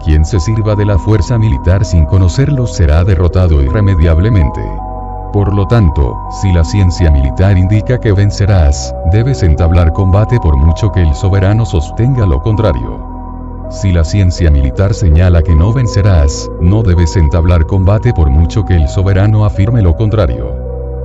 Quien se sirva de la fuerza militar sin conocerlos será derrotado irremediablemente. Por lo tanto, si la ciencia militar indica que vencerás, debes entablar combate por mucho que el soberano sostenga lo contrario. Si la ciencia militar señala que no vencerás, no debes entablar combate por mucho que el soberano afirme lo contrario.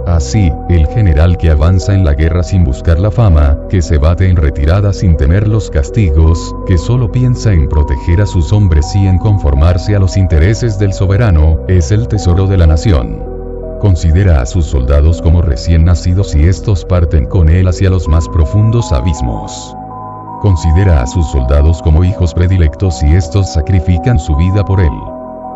Así, el general que avanza en la guerra sin buscar la fama, que se bate en retirada sin temer los castigos, que solo piensa en proteger a sus hombres y en conformarse a los intereses del soberano, es el tesoro de la nación. Considera a sus soldados como recién nacidos y estos parten con él hacia los más profundos abismos. Considera a sus soldados como hijos predilectos y estos sacrifican su vida por él.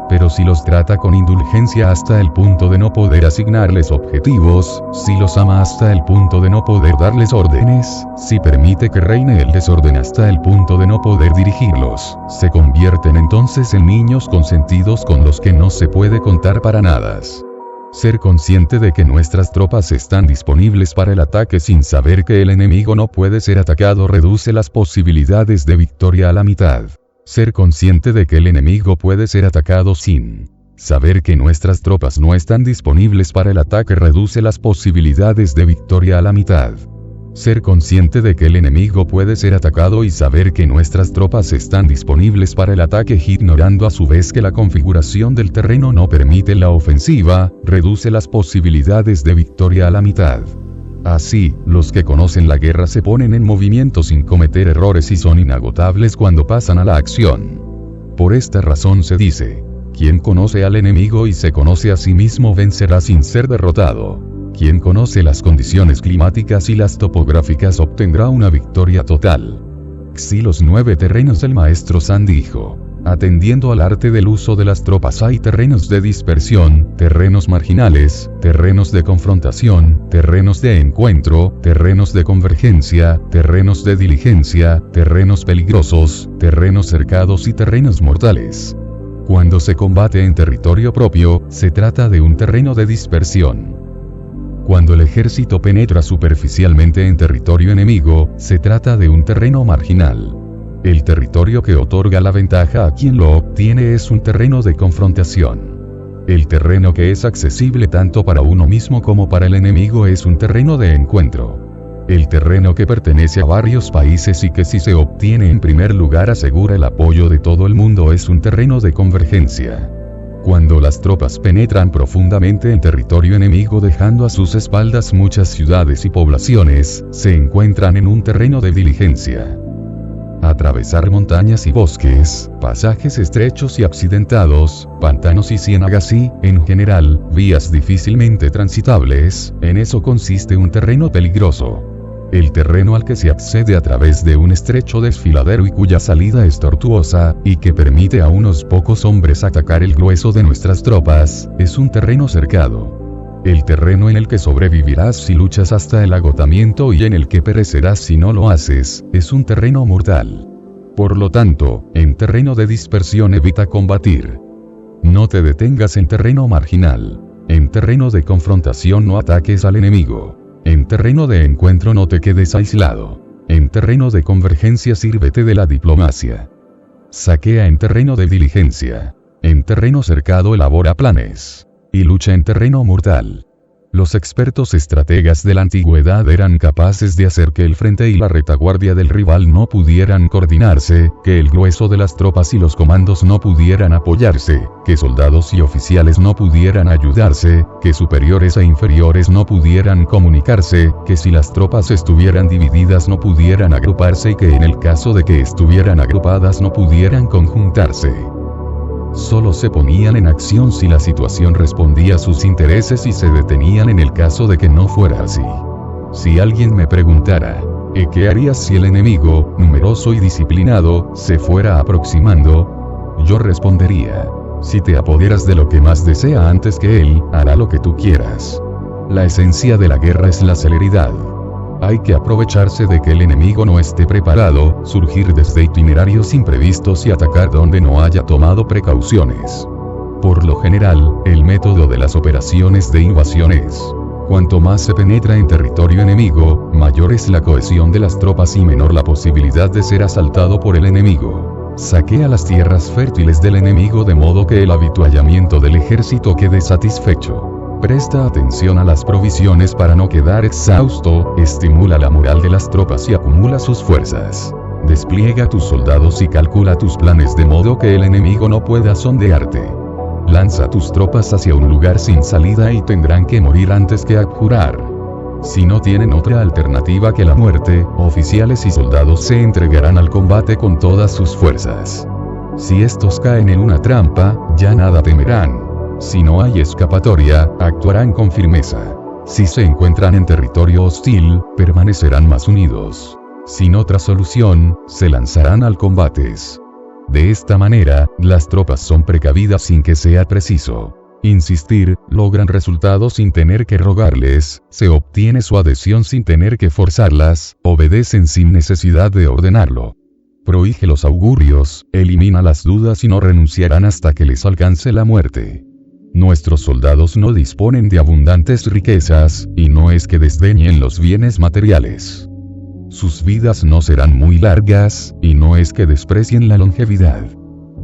Pero si los trata con indulgencia hasta el punto de no poder asignarles objetivos, si los ama hasta el punto de no poder darles órdenes, si permite que reine el desorden hasta el punto de no poder dirigirlos, se convierten entonces en niños consentidos con los que no se puede contar para nada. Ser consciente de que nuestras tropas están disponibles para el ataque sin saber que el enemigo no puede ser atacado reduce las posibilidades de victoria a la mitad. Ser consciente de que el enemigo puede ser atacado sin saber que nuestras tropas no están disponibles para el ataque reduce las posibilidades de victoria a la mitad. Ser consciente de que el enemigo puede ser atacado y saber que nuestras tropas están disponibles para el ataque ignorando a su vez que la configuración del terreno no permite la ofensiva, reduce las posibilidades de victoria a la mitad. Así, los que conocen la guerra se ponen en movimiento sin cometer errores y son inagotables cuando pasan a la acción. Por esta razón se dice, quien conoce al enemigo y se conoce a sí mismo vencerá sin ser derrotado. Quien conoce las condiciones climáticas y las topográficas obtendrá una victoria total. Xilos 9 terrenos. El maestro San dijo, atendiendo al arte del uso de las tropas hay terrenos de dispersión, terrenos marginales, terrenos de confrontación, terrenos de encuentro, terrenos de convergencia, terrenos de diligencia, terrenos peligrosos, terrenos cercados y terrenos mortales. Cuando se combate en territorio propio, se trata de un terreno de dispersión. Cuando el ejército penetra superficialmente en territorio enemigo, se trata de un terreno marginal. El territorio que otorga la ventaja a quien lo obtiene es un terreno de confrontación. El terreno que es accesible tanto para uno mismo como para el enemigo es un terreno de encuentro. El terreno que pertenece a varios países y que si se obtiene en primer lugar asegura el apoyo de todo el mundo es un terreno de convergencia. Cuando las tropas penetran profundamente en territorio enemigo dejando a sus espaldas muchas ciudades y poblaciones, se encuentran en un terreno de diligencia. Atravesar montañas y bosques, pasajes estrechos y accidentados, pantanos y ciénagas y, en general, vías difícilmente transitables, en eso consiste un terreno peligroso. El terreno al que se accede a través de un estrecho desfiladero y cuya salida es tortuosa, y que permite a unos pocos hombres atacar el grueso de nuestras tropas, es un terreno cercado. El terreno en el que sobrevivirás si luchas hasta el agotamiento y en el que perecerás si no lo haces, es un terreno mortal. Por lo tanto, en terreno de dispersión evita combatir. No te detengas en terreno marginal. En terreno de confrontación no ataques al enemigo. En terreno de encuentro no te quedes aislado. En terreno de convergencia sírvete de la diplomacia. Saquea en terreno de diligencia. En terreno cercado elabora planes. Y lucha en terreno mortal. Los expertos estrategas de la antigüedad eran capaces de hacer que el frente y la retaguardia del rival no pudieran coordinarse, que el grueso de las tropas y los comandos no pudieran apoyarse, que soldados y oficiales no pudieran ayudarse, que superiores e inferiores no pudieran comunicarse, que si las tropas estuvieran divididas no pudieran agruparse y que en el caso de que estuvieran agrupadas no pudieran conjuntarse. Solo se ponían en acción si la situación respondía a sus intereses y se detenían en el caso de que no fuera así. Si alguien me preguntara, ¿Qué harías si el enemigo, numeroso y disciplinado, se fuera aproximando? Yo respondería: si te apoderas de lo que más desea antes que él, hará lo que tú quieras. La esencia de la guerra es la celeridad. Hay que aprovecharse de que el enemigo no esté preparado, surgir desde itinerarios imprevistos y atacar donde no haya tomado precauciones. Por lo general, el método de las operaciones de invasión es: cuanto más se penetra en territorio enemigo, mayor es la cohesión de las tropas y menor la posibilidad de ser asaltado por el enemigo. Saquea las tierras fértiles del enemigo de modo que el avituallamiento del ejército quede satisfecho. Presta atención a las provisiones para no quedar exhausto, estimula la moral de las tropas y acumula sus fuerzas. Despliega tus soldados y calcula tus planes de modo que el enemigo no pueda sondearte. Lanza tus tropas hacia un lugar sin salida y tendrán que morir antes que abjurar. Si no tienen otra alternativa que la muerte, oficiales y soldados se entregarán al combate con todas sus fuerzas. Si estos caen en una trampa, ya nada temerán. Si no hay escapatoria, actuarán con firmeza. Si se encuentran en territorio hostil, permanecerán más unidos. Sin otra solución, se lanzarán al combate. De esta manera, las tropas son precavidas sin que sea preciso insistir, logran resultados sin tener que rogarles, se obtiene su adhesión sin tener que forzarlas, obedecen sin necesidad de ordenarlo. Prohíbe los augurios, elimina las dudas y no renunciarán hasta que les alcance la muerte. Nuestros soldados no disponen de abundantes riquezas, y no es que desdeñen los bienes materiales. Sus vidas no serán muy largas, y no es que desprecien la longevidad.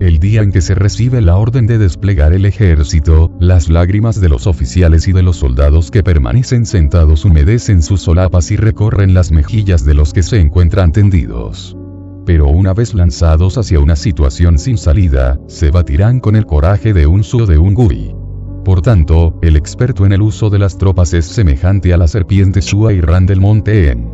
El día en que se recibe la orden de desplegar el ejército, las lágrimas de los oficiales y de los soldados que permanecen sentados humedecen sus solapas y recorren las mejillas de los que se encuentran tendidos. Pero una vez lanzados hacia una situación sin salida, se batirán con el coraje de un su o de un guri. Por tanto, el experto en el uso de las tropas es semejante a la serpiente Shua y Ran del monte En.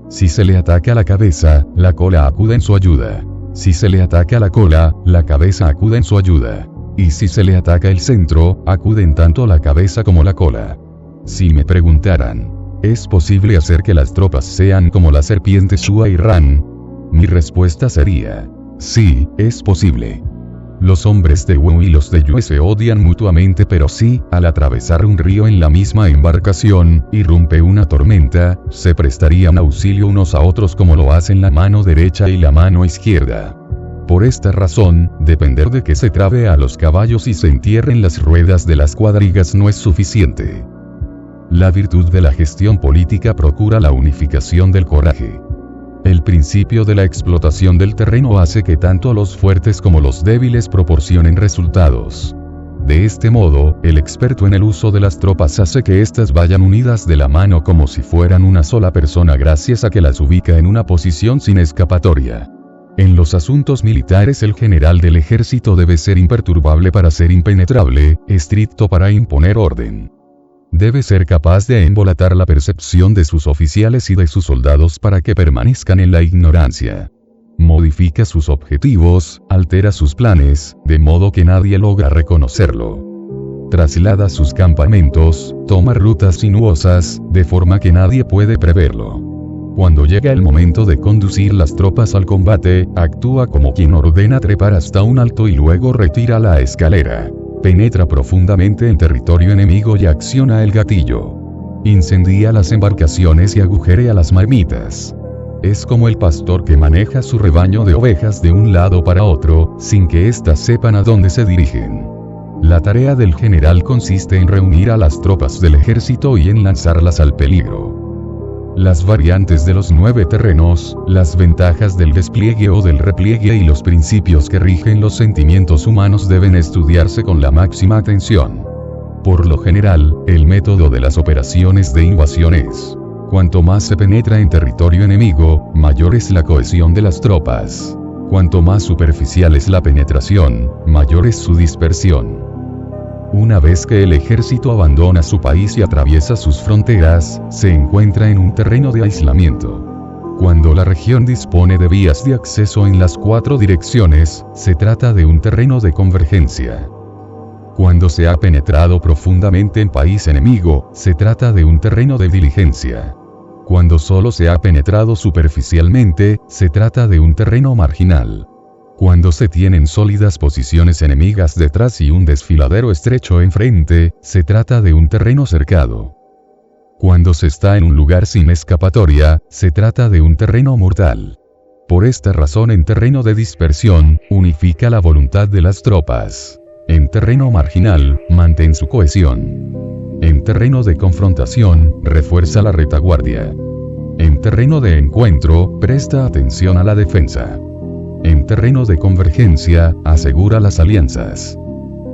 Si se le ataca la cabeza, la cola acude en su ayuda. Si se le ataca la cola, la cabeza acude en su ayuda. Y si se le ataca el centro, acuden tanto la cabeza como la cola. Si me preguntaran, ¿es posible hacer que las tropas sean como la serpiente Shua y Ran? Mi respuesta sería: sí, es posible. Los hombres de Wu y los de Yue se odian mutuamente, pero si, al atravesar un río en la misma embarcación, irrumpe una tormenta, se prestarían auxilio unos a otros como lo hacen la mano derecha y la mano izquierda. Por esta razón, depender de que se trabe a los caballos y se entierren las ruedas de las cuadrigas no es suficiente. La virtud de la gestión política procura la unificación del coraje. El principio de la explotación del terreno hace que tanto los fuertes como los débiles proporcionen resultados. De este modo, el experto en el uso de las tropas hace que éstas vayan unidas de la mano como si fueran una sola persona gracias a que las ubica en una posición sin escapatoria. En los asuntos militares el general del ejército debe ser imperturbable para ser impenetrable, estricto para imponer orden. Debe ser capaz de embolatar la percepción de sus oficiales y de sus soldados para que permanezcan en la ignorancia. Modifica sus objetivos, altera sus planes, de modo que nadie logra reconocerlo. Traslada sus campamentos, toma rutas sinuosas, de forma que nadie puede preverlo. Cuando llega el momento de conducir las tropas al combate, actúa como quien ordena trepar hasta un alto y luego retira la escalera. Penetra profundamente en territorio enemigo y acciona el gatillo. Incendia las embarcaciones y agujerea las marmitas. Es como el pastor que maneja su rebaño de ovejas de un lado para otro, sin que éstas sepan a dónde se dirigen. La tarea del general consiste en reunir a las tropas del ejército y en lanzarlas al peligro. Las variantes de los 9 terrenos, las ventajas del despliegue o del repliegue y los principios que rigen los sentimientos humanos deben estudiarse con la máxima atención. Por lo general, el método de las operaciones de invasión es: cuanto más se penetra en territorio enemigo, mayor es la cohesión de las tropas. Cuanto más superficial es la penetración, mayor es su dispersión. Una vez que el ejército abandona su país y atraviesa sus fronteras, se encuentra en un terreno de aislamiento. Cuando la región dispone de vías de acceso en las 4 direcciones, se trata de un terreno de convergencia. Cuando se ha penetrado profundamente en país enemigo, se trata de un terreno de diligencia. Cuando solo se ha penetrado superficialmente, se trata de un terreno marginal. Cuando se tienen sólidas posiciones enemigas detrás y un desfiladero estrecho enfrente, se trata de un terreno cercado. Cuando se está en un lugar sin escapatoria, se trata de un terreno mortal. Por esta razón, en terreno de dispersión, unifica la voluntad de las tropas. En terreno marginal, mantén su cohesión. En terreno de confrontación, refuerza la retaguardia. En terreno de encuentro, presta atención a la defensa. En terreno de convergencia, asegura las alianzas.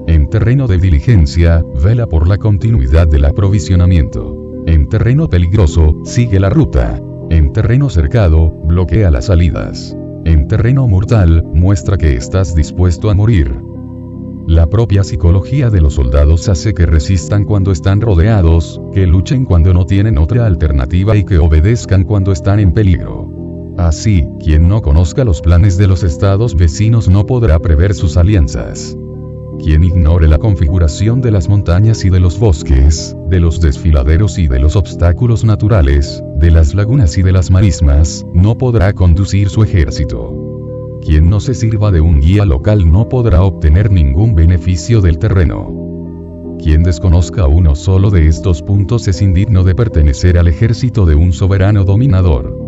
En terreno de diligencia, vela por la continuidad del aprovisionamiento. En terreno peligroso, sigue la ruta. En terreno cercado, bloquea las salidas. En terreno mortal, muestra que estás dispuesto a morir. La propia psicología de los soldados hace que resistan cuando están rodeados, que luchen cuando no tienen otra alternativa y que obedezcan cuando están en peligro. Así, quien no conozca los planes de los estados vecinos no podrá prever sus alianzas. Quien ignore la configuración de las montañas y de los bosques, de los desfiladeros y de los obstáculos naturales, de las lagunas y de las marismas, no podrá conducir su ejército. Quien no se sirva de un guía local no podrá obtener ningún beneficio del terreno. Quien desconozca uno solo de estos puntos es indigno de pertenecer al ejército de un soberano dominador.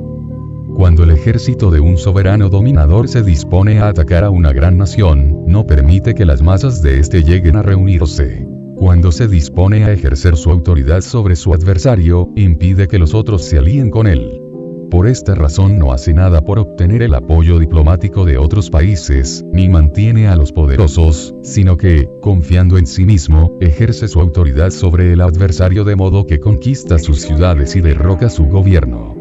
Cuando el ejército de un soberano dominador se dispone a atacar a una gran nación, no permite que las masas de éste lleguen a reunirse. Cuando se dispone a ejercer su autoridad sobre su adversario, impide que los otros se alíen con él. Por esta razón no hace nada por obtener el apoyo diplomático de otros países, ni mantiene a los poderosos, sino que, confiando en sí mismo, ejerce su autoridad sobre el adversario de modo que conquista sus ciudades y derroca su gobierno.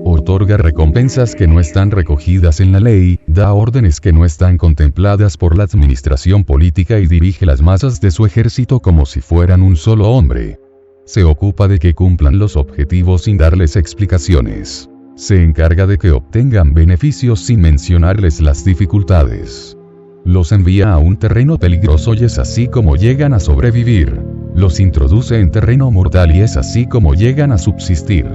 Otorga recompensas que no están recogidas en la ley, da órdenes que no están contempladas por la administración política y dirige las masas de su ejército como si fueran un solo hombre. Se ocupa de que cumplan los objetivos sin darles explicaciones. Se encarga de que obtengan beneficios sin mencionarles las dificultades. Los envía a un terreno peligroso y es así como llegan a sobrevivir. Los introduce en terreno mortal y es así como llegan a subsistir.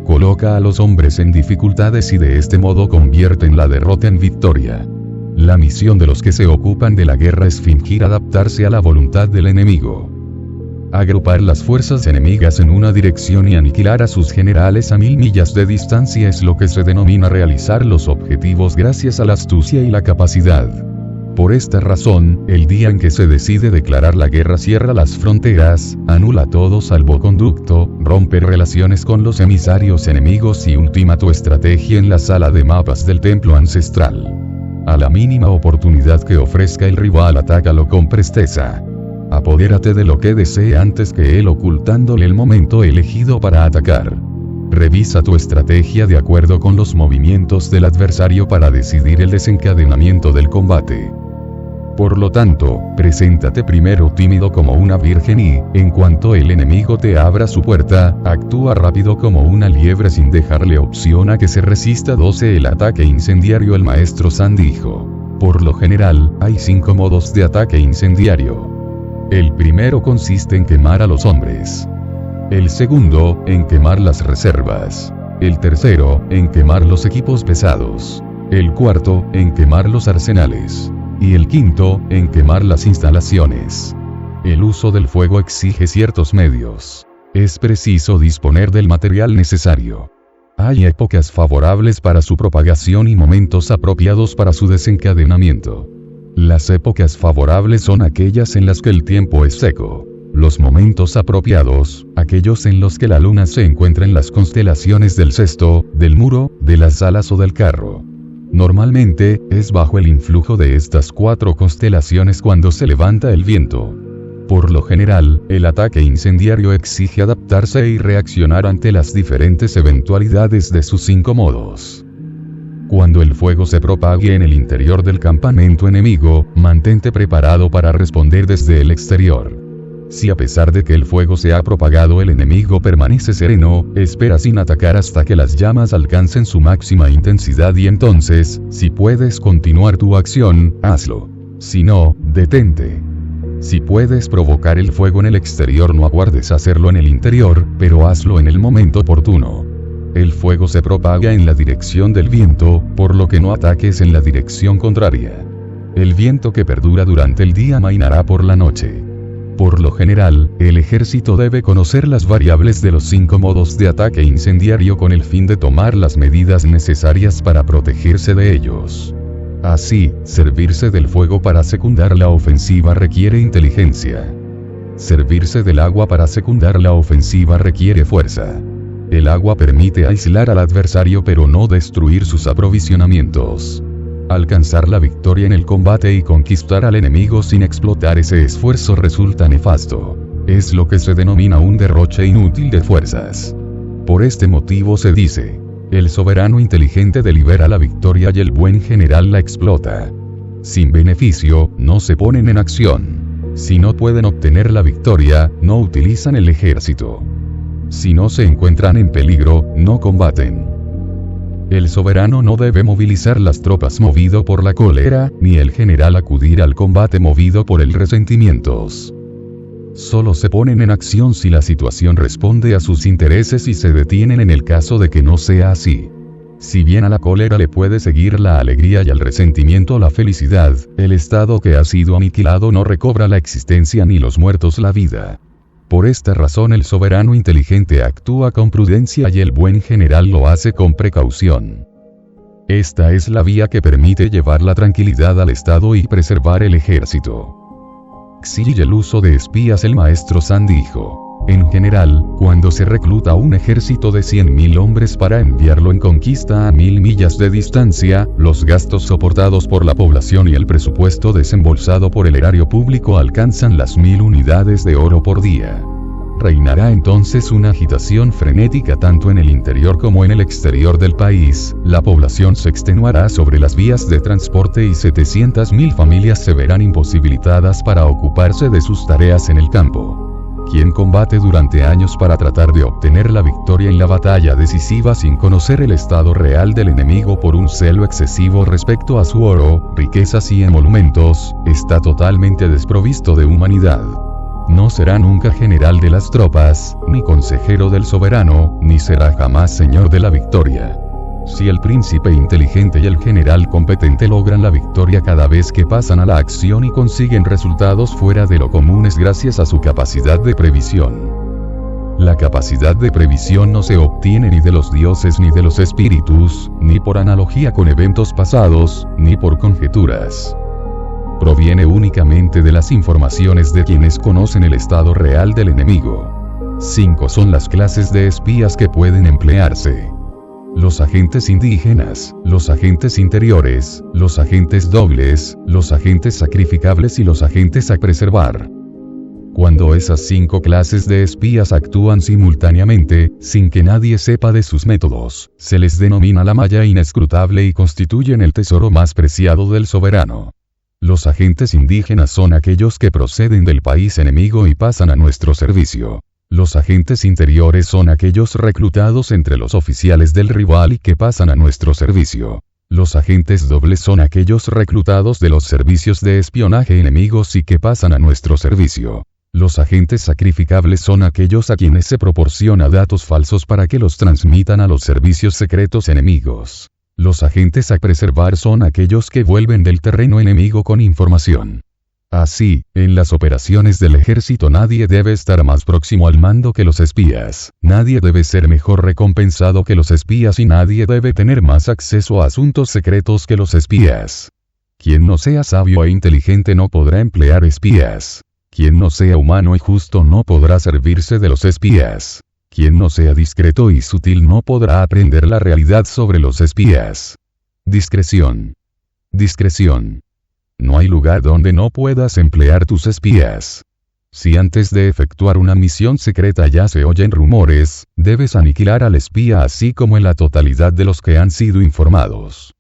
Coloca a los hombres en dificultades y de este modo convierten la derrota en victoria. La misión de los que se ocupan de la guerra es fingir adaptarse a la voluntad del enemigo. Agrupar las fuerzas enemigas en una dirección y aniquilar a sus generales a 1000 millas de distancia es lo que se denomina realizar los objetivos gracias a la astucia y la capacidad. Por esta razón, el día en que se decide declarar la guerra cierra las fronteras, anula todo salvoconducto, rompe relaciones con los emisarios enemigos y ultima tu estrategia en la sala de mapas del templo ancestral. A la mínima oportunidad que ofrezca el rival, atácalo con presteza. Apodérate de lo que desee antes que él, ocultándole el momento elegido para atacar. Revisa tu estrategia de acuerdo con los movimientos del adversario para decidir el desencadenamiento del combate. Por lo tanto, preséntate primero tímido como una virgen y, en cuanto el enemigo te abra su puerta, actúa rápido como una liebre sin dejarle opción a que se resista. 12. El ataque incendiario. El maestro San dijo: por lo general, hay 5 modos de ataque incendiario. El primero consiste en quemar a los hombres. El segundo, en quemar las reservas. El tercero, en quemar los equipos pesados. El cuarto, en quemar los arsenales. Y el quinto, en quemar las instalaciones. El uso del fuego exige ciertos medios. Es preciso disponer del material necesario. Hay épocas favorables para su propagación y momentos apropiados para su desencadenamiento. Las épocas favorables son aquellas en las que el tiempo es seco. Los momentos apropiados, aquellos en los que la luna se encuentra en las constelaciones del cesto, del muro, de las alas o del carro. Normalmente, es bajo el influjo de estas 4 constelaciones cuando se levanta el viento. Por lo general, el ataque incendiario exige adaptarse y reaccionar ante las diferentes eventualidades de sus 5 modos. Cuando el fuego se propague en el interior del campamento enemigo, mantente preparado para responder desde el exterior. Si a pesar de que el fuego se ha propagado el enemigo permanece sereno, espera sin atacar hasta que las llamas alcancen su máxima intensidad y entonces, si puedes continuar tu acción, hazlo. Si no, detente. Si puedes provocar el fuego en el exterior, no aguardes a hacerlo en el interior, pero hazlo en el momento oportuno. el fuego se propaga en la dirección del viento, por lo que no ataques en la dirección contraria. El viento que perdura durante el día amainará por la noche. Por lo general, el ejército debe conocer las variables de los 5 modos de ataque incendiario con el fin de tomar las medidas necesarias para protegerse de ellos. Así, servirse del fuego para secundar la ofensiva requiere inteligencia. Servirse del agua para secundar la ofensiva requiere fuerza. El agua permite aislar al adversario pero no destruir sus aprovisionamientos. Alcanzar la victoria en el combate y conquistar al enemigo sin explotar ese esfuerzo resulta nefasto. Es lo que se denomina un derroche inútil de fuerzas. Por este motivo se dice: el soberano inteligente delibera la victoria y el buen general la explota. Sin beneficio, no se ponen en acción. Si no pueden obtener la victoria, no utilizan el ejército. Si no se encuentran en peligro, no combaten. El soberano no debe movilizar las tropas movido por la cólera, ni el general acudir al combate movido por el resentimiento. Solo se ponen en acción si la situación responde a sus intereses y se detienen en el caso de que no sea así. Si bien a la cólera le puede seguir la alegría y al resentimiento la felicidad, el estado que ha sido aniquilado no recobra la existencia ni los muertos la vida. Por esta razón el soberano inteligente actúa con prudencia y el buen general lo hace con precaución. Esta es la vía que permite llevar la tranquilidad al estado y preservar el ejército. Xi y el uso de espías. El maestro San dijo: en general, cuando se recluta un ejército de 100.000 hombres para enviarlo en conquista a 1000 millas de distancia, los gastos soportados por la población y el presupuesto desembolsado por el erario público alcanzan las 1000 unidades de oro por día. Reinará entonces una agitación frenética tanto en el interior como en el exterior del país, la población se extenuará sobre las vías de transporte y 700.000 familias se verán imposibilitadas para ocuparse de sus tareas en el campo. Quien combate durante años para tratar de obtener la victoria en la batalla decisiva sin conocer el estado real del enemigo por un celo excesivo respecto a su oro, riquezas y emolumentos, está totalmente desprovisto de humanidad. No será nunca general de las tropas, ni consejero del soberano, ni será jamás señor de la victoria. Si el príncipe inteligente y el general competente logran la victoria cada vez que pasan a la acción y consiguen resultados fuera de lo común, es gracias a su capacidad de previsión. La capacidad de previsión no se obtiene ni de los dioses ni de los espíritus, ni por analogía con eventos pasados, ni por conjeturas. Proviene únicamente de las informaciones de quienes conocen el estado real del enemigo. 5 son las clases de espías que pueden emplearse: los agentes indígenas, los agentes interiores, los agentes dobles, los agentes sacrificables y los agentes a preservar. Cuando esas 5 clases de espías actúan simultáneamente, sin que nadie sepa de sus métodos, se les denomina la malla inescrutable y constituyen el tesoro más preciado del soberano. Los agentes indígenas son aquellos que proceden del país enemigo y pasan a nuestro servicio. Los agentes interiores son aquellos reclutados entre los oficiales del rival y que pasan a nuestro servicio. Los agentes dobles son aquellos reclutados de los servicios de espionaje enemigos y que pasan a nuestro servicio. Los agentes sacrificables son aquellos a quienes se proporciona datos falsos para que los transmitan a los servicios secretos enemigos. Los agentes a preservar son aquellos que vuelven del terreno enemigo con información. Así, en las operaciones del ejército nadie debe estar más próximo al mando que los espías, nadie debe ser mejor recompensado que los espías y nadie debe tener más acceso a asuntos secretos que los espías. Quien no sea sabio e inteligente no podrá emplear espías. Quien no sea humano y justo no podrá servirse de los espías. Quien no sea discreto y sutil no podrá aprender la realidad sobre los espías. Discreción. Discreción. No hay lugar donde no puedas emplear tus espías. Si antes de efectuar una misión secreta ya se oyen rumores, debes aniquilar al espía así como en la totalidad de los que han sido informados.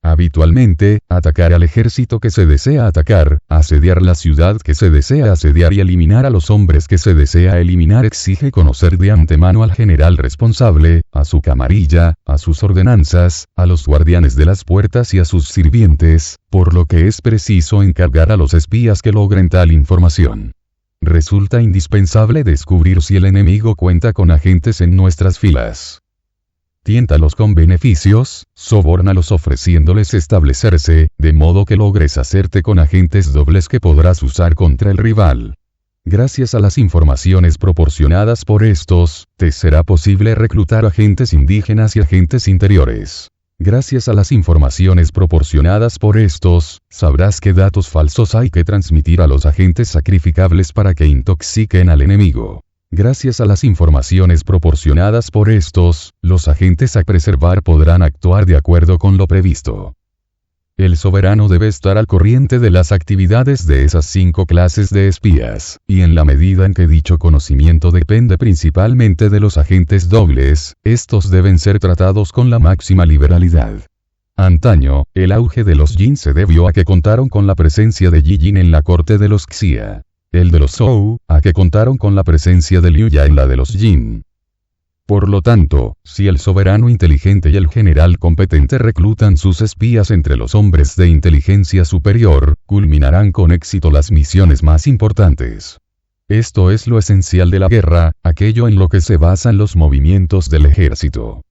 Habitualmente, atacar al ejército que se desea atacar, asediar la ciudad que se desea asediar y eliminar a los hombres que se desea eliminar exige conocer de antemano al general responsable, a su camarilla, a sus ordenanzas, a los guardianes de las puertas y a sus sirvientes, por lo que es preciso encargar a los espías que logren tal información. Resulta indispensable descubrir si el enemigo cuenta con agentes en nuestras filas. Tiéntalos con beneficios, sobórnalos ofreciéndoles establecerse, de modo que logres hacerte con agentes dobles que podrás usar contra el rival. Gracias a las informaciones proporcionadas por estos, te será posible reclutar agentes indígenas y agentes interiores. Gracias a las informaciones proporcionadas por estos, sabrás qué datos falsos hay que transmitir a los agentes sacrificables para que intoxiquen al enemigo. Gracias a las informaciones proporcionadas por estos, los agentes a preservar podrán actuar de acuerdo con lo previsto. El soberano debe estar al corriente de las actividades de esas 5 clases de espías, y en la medida en que dicho conocimiento depende principalmente de los agentes dobles, estos deben ser tratados con la máxima liberalidad. Antaño, el auge de los Jin se debió a que contaron con la presencia de Yi Jin en la corte de los Xia. El de los Zhou, a que contaron con la presencia de Liu Ya en la de los Jin. Por lo tanto, si el soberano inteligente y el general competente reclutan sus espías entre los hombres de inteligencia superior, culminarán con éxito las misiones más importantes. Esto es lo esencial de la guerra, aquello en lo que se basan los movimientos del ejército.